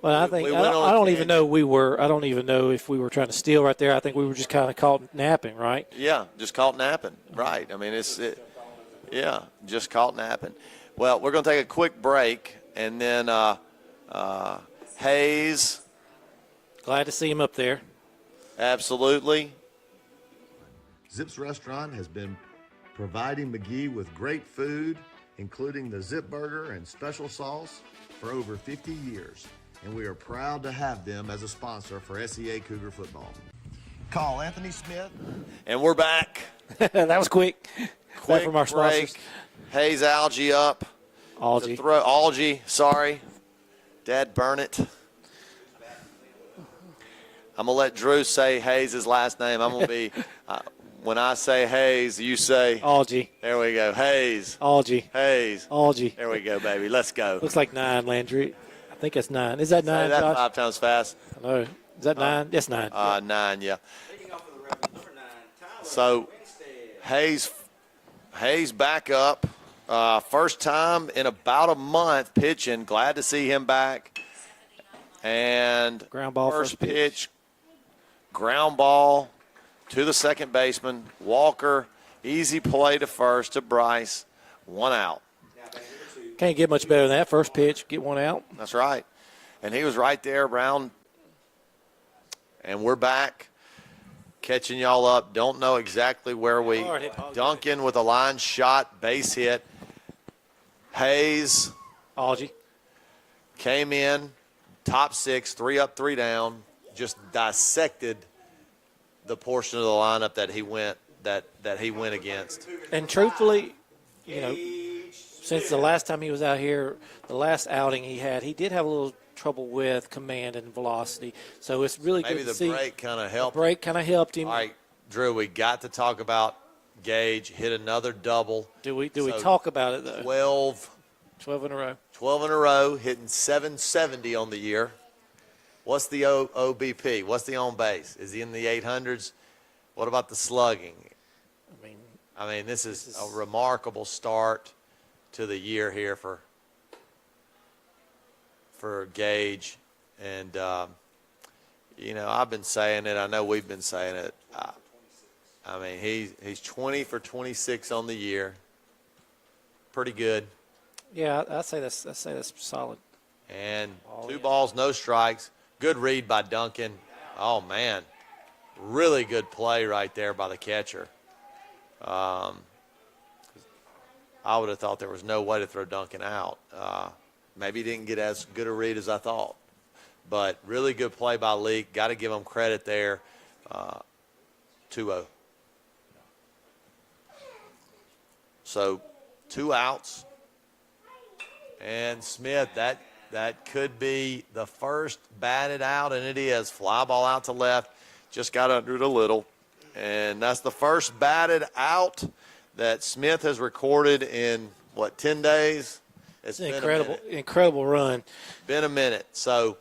I think we I went on a don't even tangent. know we were. I don't even know if we were trying to steal right there. I think we were just kind of caught napping, right? Yeah, just caught napping. Right. I mean, just caught napping. Well, we're going to take a quick break, and then Hayes. Glad to see him up there. Absolutely. Zip's Restaurant has been providing McGee with great food, including the Zip Burger and special sauce, for over 50 years. And we are proud to have them as a sponsor for SEA Cougar football. Call Anthony Smith. And we're back. That was quick. Quick from our break. sponsors. Hayes Algae up. Algae. Algae, sorry. Dad, burn it. I'm going to let Drew say Hayes' last name. I'm going to be, when I say Hayes, you say. Algae. There we go. Hayes. Algae. Hayes. Algae. There we go, baby. Let's go. Looks like 9, Landry. I think it's 9. Is that 9, Say that Josh? 5 times fast. No. Is that 9? Yes, 9. 9, yeah. So Hayes back up. First time in about a month pitching. Glad to see him back. And Ground ball, first first pitch. ground ball to the second baseman. Walker, easy play to first to Bryce. 1 out. Can't get much better than that. First pitch, get 1 out. That's right. And he was right there around. And we're back. Catching y'all up. Don't know exactly where we. Hard hit. Duncan with a line shot, base hit. Hayes Algae. came in, top 6, 3 up, 3 down. Just dissected the portion of the lineup that he went against. And truthfully, since the last time he was out here, the last outing he had, he did have a little trouble with command and velocity. So it's really Maybe good to the see. break kind of helped. The break kind of helped him. All right, Drew, we got to talk about Gage. Hit another double. Do we So talk about it though? 12 in a row. 12 in a row, hitting 770 on the year. What's the OBP? What's the on base? Is he in the 800s? What about the slugging? I mean, this is a remarkable start to the year here for Gage. And, I've been saying it. I know we've been saying it. I mean, he's 20 for 26 on the year. Pretty good. Yeah, I'd say that's solid. And 2 balls, no strikes. Good read by Duncan. Oh, man. Really good play right there by the catcher. I would have thought there was no way to throw Duncan out. Maybe he didn't get as good a read as I thought. But really good play by Leake. Got to give him credit there. 2-0. So 2 outs. And Smith, that could be the first batted out, and it is. Fly ball out to left. Just got under it a little. And that's the first batted out that Smith has recorded in, 10 days? It's been incredible run. Been a minute. So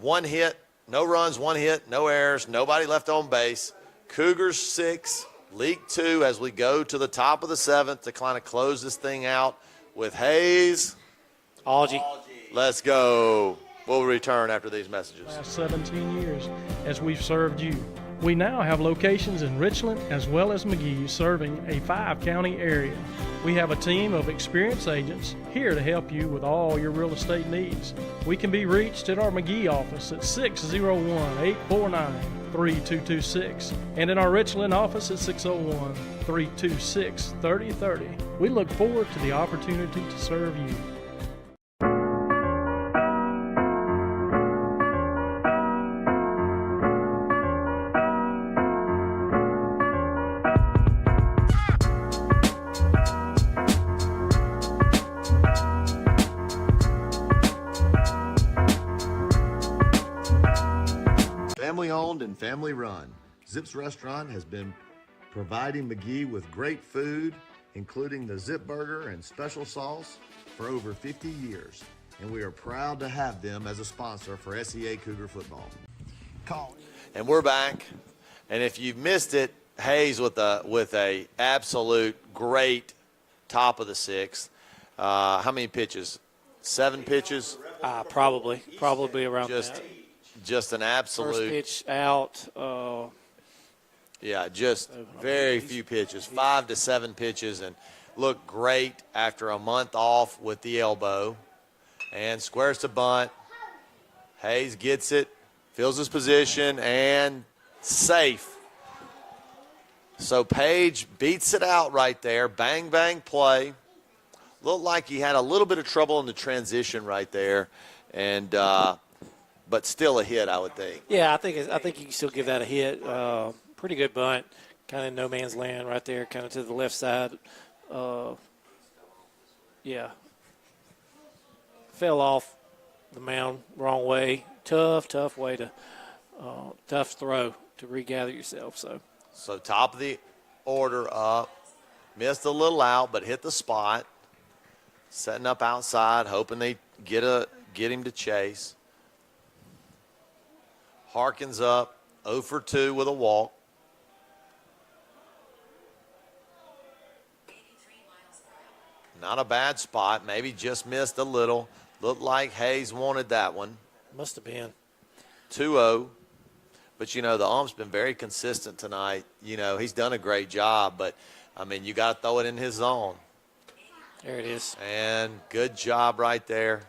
1 hit, no runs, 1 hit, no errors, nobody left on base. Cougars 6, Leake 2 as we go to the top of the 7th to kind of close this thing out with Hayes. Algae. Let's go. We'll return after these messages. Last 17 years as we've served you. We now have locations in Richland as well as McGee, serving a 5-county area. We have a team of experienced agents here to help you with all your real estate needs. We can be reached at our McGee office at 601-849-3226 and in our Richland office at 601-326-3030. We look forward to the opportunity to serve you. and family run. Zip's Restaurant has been providing McGee with great food, including the Zip Burger and special sauce, for over 50 years. And we are proud to have them as a sponsor for SEA Cougar football. And we're back. And if you missed it, Hayes with a absolute great top of the sixth. How many pitches? 7 pitches? Probably around that. Just an absolute. First pitch out. Yeah, just very few pitches, 5 to 7 pitches, and looked great after a month off with the elbow. And squares to bunt. Hayes gets it, fills his position, and safe. So Page beats it out right there. Bang, bang play. Looked like he had a little bit of trouble in the transition right there, and but still a hit, I would think. Yeah, I think you can still give that a hit. Pretty good bunt, kind of no man's land right there, kind of to the left side. Yeah, fell off the mound wrong way. Tough way to tough throw to regather yourself. So top of the order up, missed a little out, but hit the spot. Setting up outside, hoping they get him to chase. Harkins up, 0 for 2 with a walk. 83 miles per hour. Not a bad spot, maybe just missed a little. Looked like Hayes wanted that one. Must have been. 2-0. But, the ump's been very consistent tonight. He's done a great job, but, you got to throw it in his zone. There it is. And good job right there.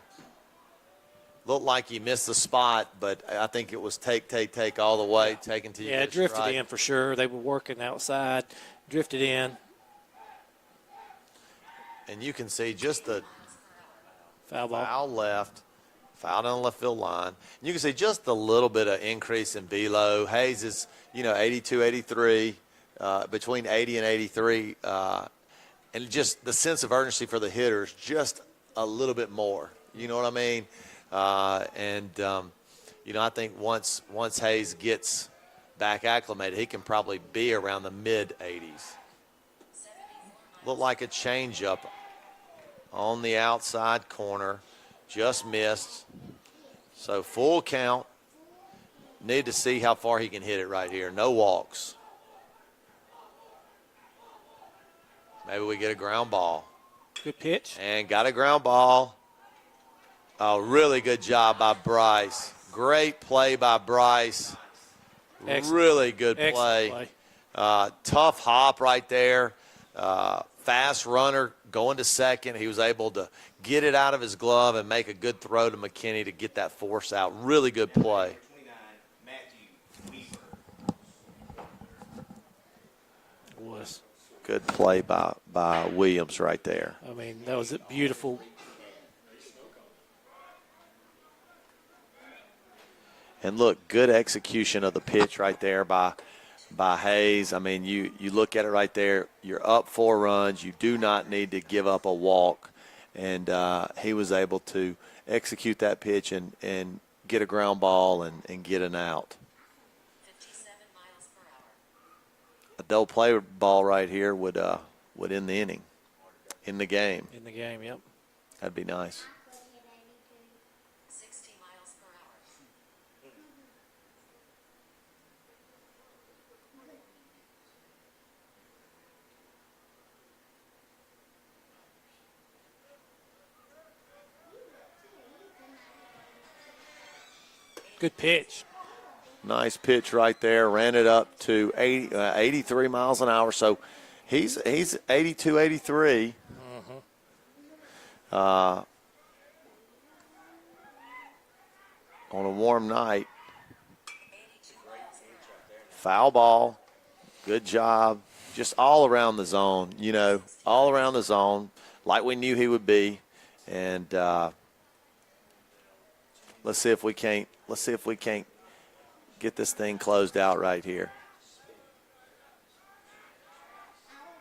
Looked like he missed the spot, but I think it was take all the way, taken to you. Yeah, it drifted in for sure. They were working outside, drifted in. And you can see just the Foul ball. foul left, foul down the left field line. And you can see just a little bit of increase in velo. Hayes is, 82, 83, between 80 and 83. And just the sense of urgency for the hitters, just a little bit more. You know what I mean? I think once Hayes gets back acclimated, he can probably be around the mid-80s. Looked like a changeup on the outside corner. Just missed. So full count. Need to see how far he can hit it right here. No walks. Maybe we get a ground ball. Good pitch. And got a ground ball. Oh, really good job by Bryce. Great play by Bryce. Excellent. Really good Excellent play. play. Tough hop right there. Fast runner going to second. He was able to get it out of his glove and make a good throw to McKinney to get that force out. Really good play. 29, Matthew Weaver. Was. Good play by Williams right there. That was a beautiful. And look, good execution of the pitch right there by Hayes. You look at it right there. You're up 4 runs. You do not need to give up a walk. And he was able to execute that pitch and get a ground ball and get an out. 57 miles per hour. A double play ball right here would end the inning, in the game. In the game, yep. That'd be nice. 60 miles per hour. Good pitch. Nice pitch right there. Ran it up to 83 miles an hour. So he's 82, 83. On a warm night. 82 miles per hour. Foul ball. Good job. Just all around the zone, all around the zone, like we knew he would be. And let's see if we can't get this thing closed out right here.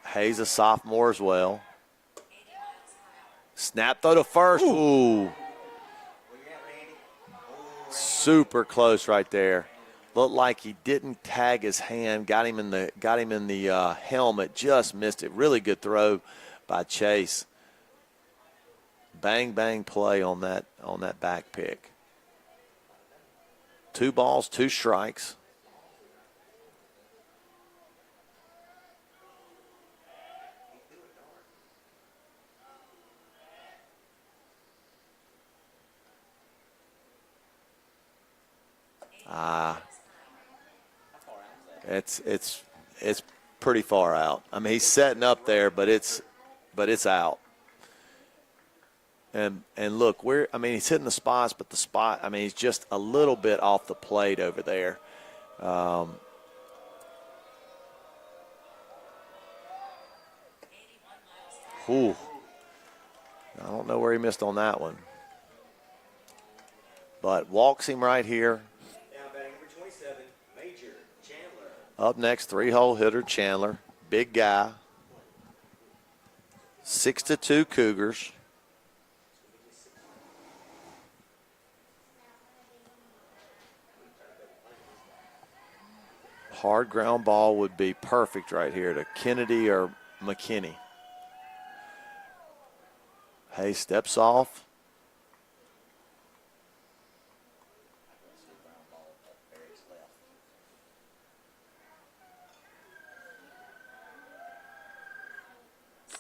Hayes, a sophomore as well. 80 miles per hour. Snap throw to first. Ooh. Super close right there. Looked like he didn't tag his hand, got him in the helmet, just missed it. Really good throw by Chase. Bang bang play on that back pick. 2 balls, 2 strikes. It's pretty far out. I mean, he's setting up there, but it's out. And look, he's hitting the spots, but the spot, I mean, he's just a little bit off the plate over there. Ooh. I don't know where he missed on that one. But walks him right here. Now batting number 27, Major Chandler. Up next, 3-hole hitter Chandler. Big guy. 6-2 Cougars. Hard ground ball would be perfect right here to Kennedy or McKinney. Hayes steps off.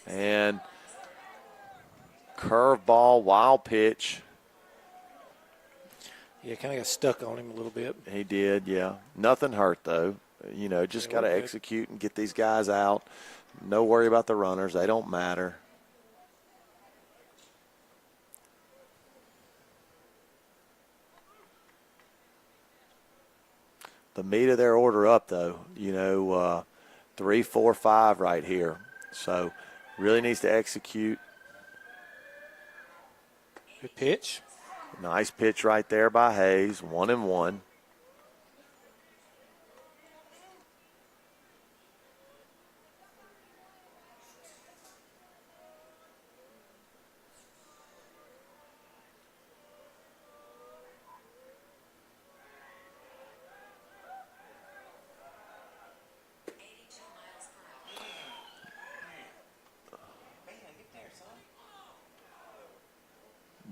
And curveball, wild pitch. Yeah, kind of got stuck on him a little bit. He did, yeah. Nothing hurt, though. Just got to execute and get these guys out. No worry about the runners. They don't matter. The meat of their order up, though, 3, 4, 5 right here. So really needs to execute. Good pitch. Nice pitch right there by Hayes. 1-1.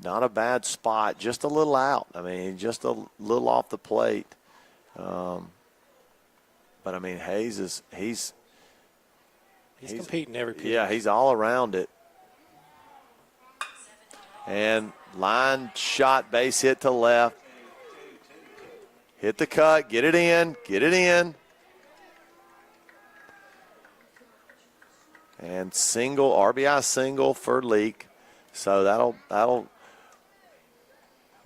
Not a bad spot, just a little out. I mean, just a little off the plate. But I mean, Hayes is he's competing every pitch. Yeah, he's all around it. And line shot, base hit to left. Hit the cut, get it in, get it in. And single, RBI single for Leake. So that'll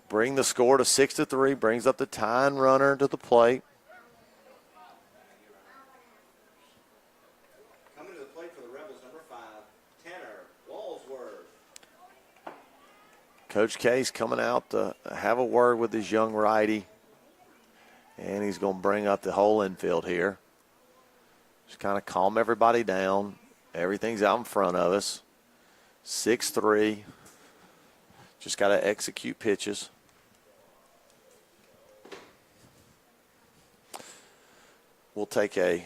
bring the score to 6-3, brings up the tying runner to the plate. Coming to the plate for the Rebels, number 5, Tanner Walsworth. Coach Case coming out to have a word with his young righty. And he's going to bring up the whole infield here. Just kind of calm everybody down. Everything's out in front of us. 6-3. Just got to execute pitches. We'll take a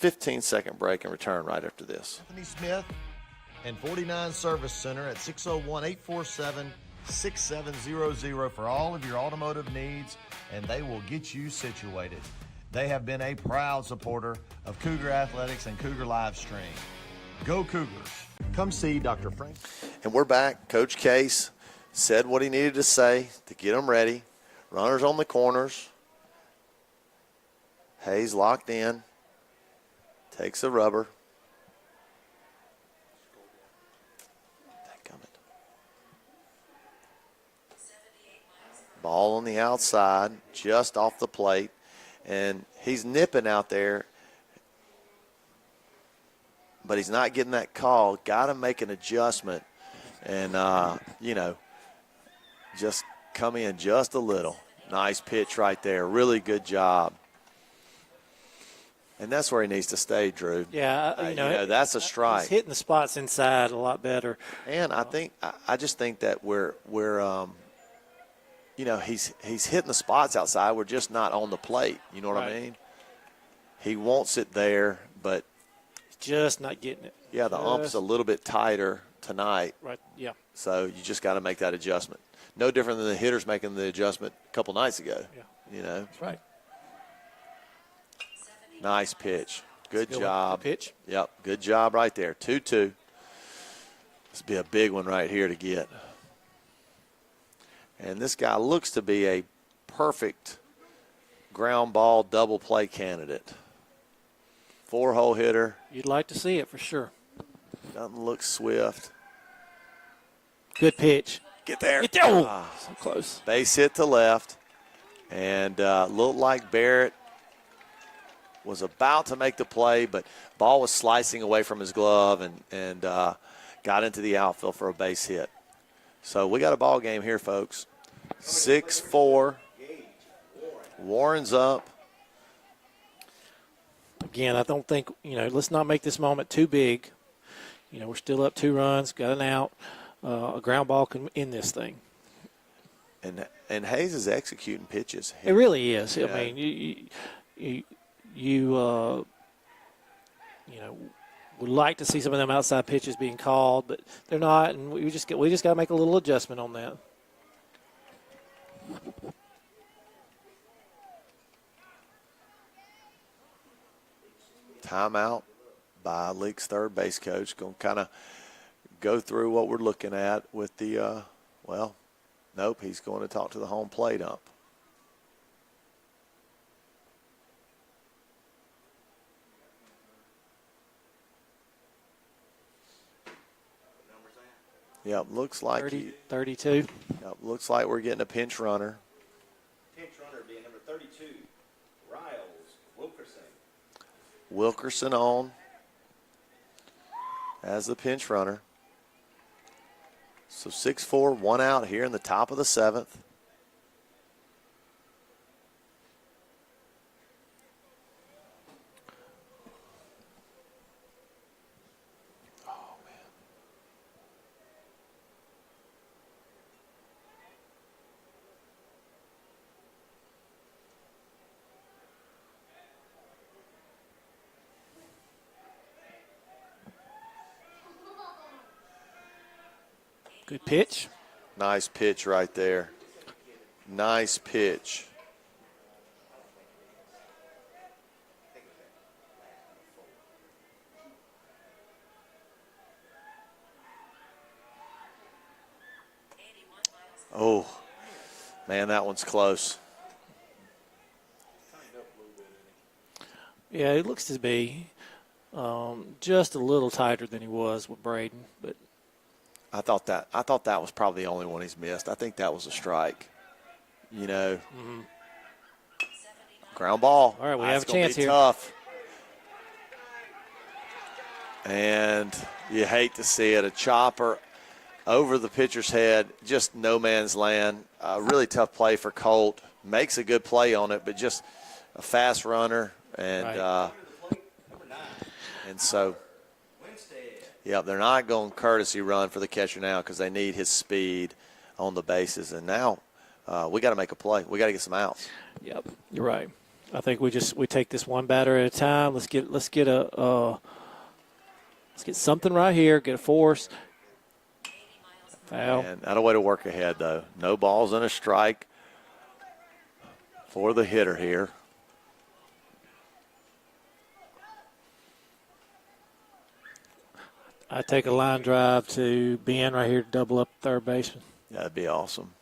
15-second break and return right after this. Anthony Smith and 49 Service Center at 601-847-6700 for all of your automotive needs, and they will get you situated. They have been a proud supporter of Cougar Athletics and Cougar Live Stream. Go Cougars. Come see Dr. Frank. And we're back. Coach Case said what he needed to say to get them ready. Runners on the corners. Hayes locked in. Takes the rubber. Ball on the outside, just off the plate. And he's nipping out there, but he's not getting that call. Got to make an adjustment and, just come in just a little. Nice pitch right there. Really good job. And that's where he needs to stay, Drew. Yeah, that's a strike. He's hitting the spots inside a lot better. And I just think that we're he's hitting the spots outside. We're just not on the plate. You know what I Right. mean? He wants it there, but Just not getting it. yeah, the ump's Just- a little bit tighter tonight, Right. Yeah. so you just got to make that adjustment. No different than the hitters making the adjustment a couple nights ago. Yeah. That's right. Nice pitch. Good Good one. job. Good pitch. Yep, good job right there. 2-2. This will be a big one right here to get. And this guy looks to be a perfect ground ball double play candidate. 4-hole hitter. You'd like to see it for sure. Doesn't look swift. Good pitch. Get there. Get there. Oh, Ah, so close. base hit to left. And looked like Barrett was about to make the play, but ball was slicing away from his glove and got into the outfield for a base hit. So we got a ball game here, folks. 6-4. Warren's up. Again, I don't think, let's not make this moment too big. We're still up 2 runs, got an out. A ground ball can end this thing. And Hayes is executing pitches. It really is. Yeah. I mean, you would like to see some of them outside pitches being called, but they're not, and we just got to make a little adjustment on that. Timeout by Leake's third base coach. Going to kind of go through what we're looking at with the, nope, he's going to talk to the home plate ump. Yep, looks like 32. Yep, looks like we're getting a pinch runner. Pinch runner being number 32, Riles Wilkerson. Wilkerson on as the pinch runner. So 6-4, 1 out here in the top of the 7th. Good pitch. Nice pitch right there. Nice pitch. Oh, man, that one's close. Yeah, it looks to be just a little tighter than he was with Braden, but I thought that was probably the only one he's missed. I think that was a strike. Ground ball. All right, we That's have a gonna chance be here. Tough. And you hate to see it. A chopper over the pitcher's head, just no man's land. Really tough play for Colt. Makes a good play on it, but just a fast runner. And Right. and so, yeah, they're not going courtesy run for the catcher now because they need his speed on the bases. And now we got to make a play. We got to get some outs. Yep, you're right. I think we take this one batter at a time. Let's get something right here. Get a force. Foul. And not a way to work ahead, though. No balls and a strike for the hitter here. I take a line drive to Ben right here to double up third baseman. That'd be awesome.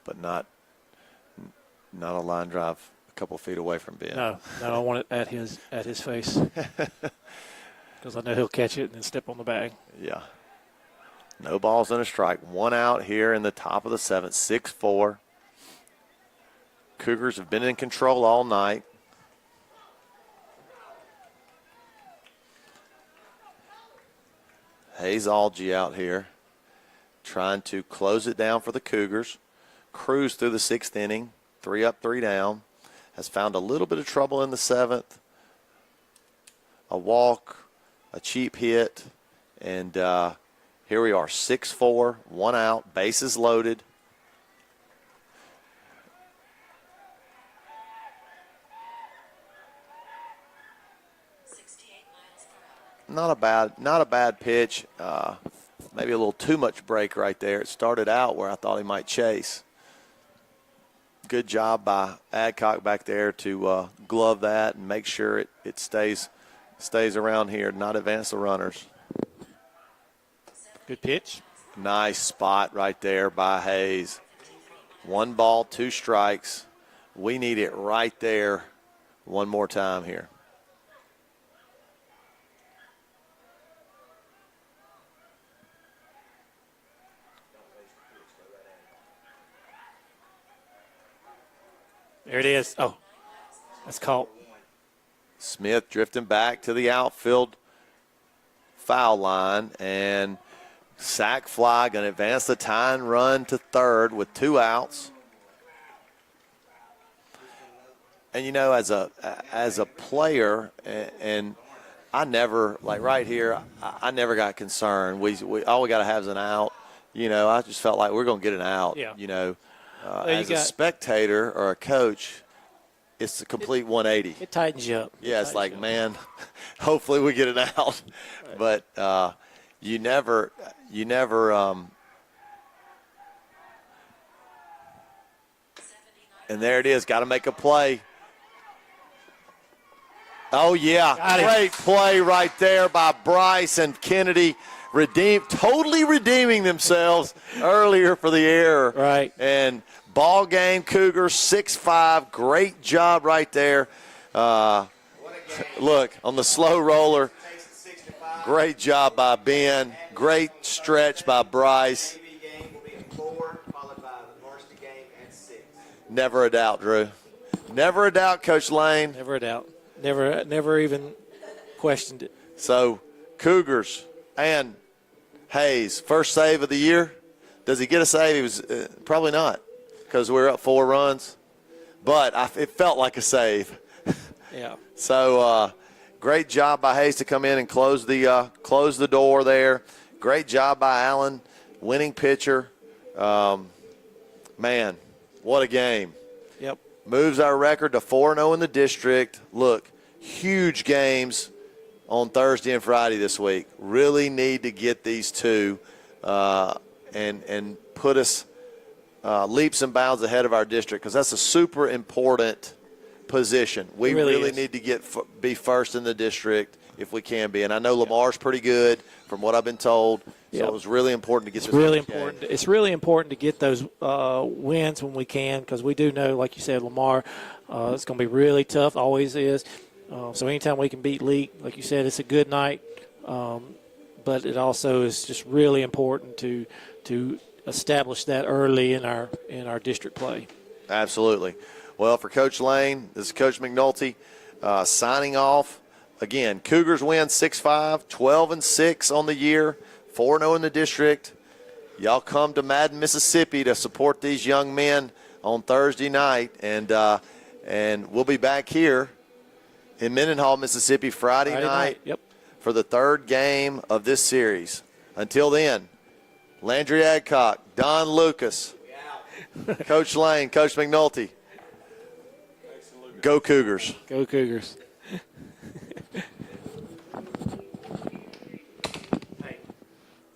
But not a line drive a couple feet away from Ben. No, I want it at his face because I know he'll catch it and then step on the bag. Yeah. No balls and a strike. 1 out here in the top of the 7th, 6-4. Cougars have been in control all night. Hayes Algie out here trying to close it down for the Cougars. Cruise through the 6th inning, 3 up, 3 down. Has found a little bit of trouble in the 7th. A walk, a cheap hit, and here we are, 6-4, 1 out, bases loaded. not a bad pitch. Maybe a little too much break right there. It started out where I thought he might chase. Good job by Adcock back there to glove that and make sure it stays around here, not advance the runners. Good pitch. Nice spot right there by Hayes. 1 ball, 2 strikes. We need it right there one more time here. There it is. Oh, that's caught. Smith drifting back to the outfield foul line, and sac fly going to advance the tying run to third with 2 outs. And you know, as a player, and I never, like right here, I never got concerned. We all we got to have is an out. You know, I just felt like we're going to get an out. Yeah. You know, Well, as a spectator or a coach, it's a complete 180. It tightens you up. Yeah, it's like, man, hopefully we get it out. But you never and there it is, got to make a play. Oh, yeah, great play right there by Bryce and Kennedy. Totally redeeming themselves earlier for the error. Right. And ball game, Cougars 6-5. Great job right there. Look, on the slow roller. Great job by Ben. Great stretch by Bryce. Never a doubt, Drew. Never a doubt, Coach Lane. Never a doubt. Never even questioned it. So, Cougars and Hayes, first save of the year. Does he get a save? He was probably not, because we're up 4 runs. But it felt like a save. Yeah. So, great job by Hayes to come in and close the door there. Great job by Allen, winning pitcher. Man, what a game. Yep. Moves our record to 4-0 in the district. Look, huge games on Thursday and Friday this week. Really need to get these 2 and put us leaps and bounds ahead of our district, because that's a super important position. We really need to be first in the district if we can be. And I know Lamar's pretty good from what I've been told. So it was really important to get this important. It's really important to get those wins when we can, because we do know, like you said, Lamar, it's going to be really tough, always is. So anytime we can beat Leake, like you said, it's a good night. But it also is just really important to establish that early in our district play. Absolutely. Well, for Coach Lane, this is Coach McNulty signing off. Again, Cougars win 6-5, 12-6 on the year, 4-0 in the district. Y'all come to Madden, Mississippi to support these young men on Thursday night, and we'll be back here in Mendenhall, Mississippi Friday night. Yep. For the 3rd game of this series. Until then, Landry Adcock, Don Lucas, Coach Lane, Coach McNulty. Go Cougars. Go Cougars.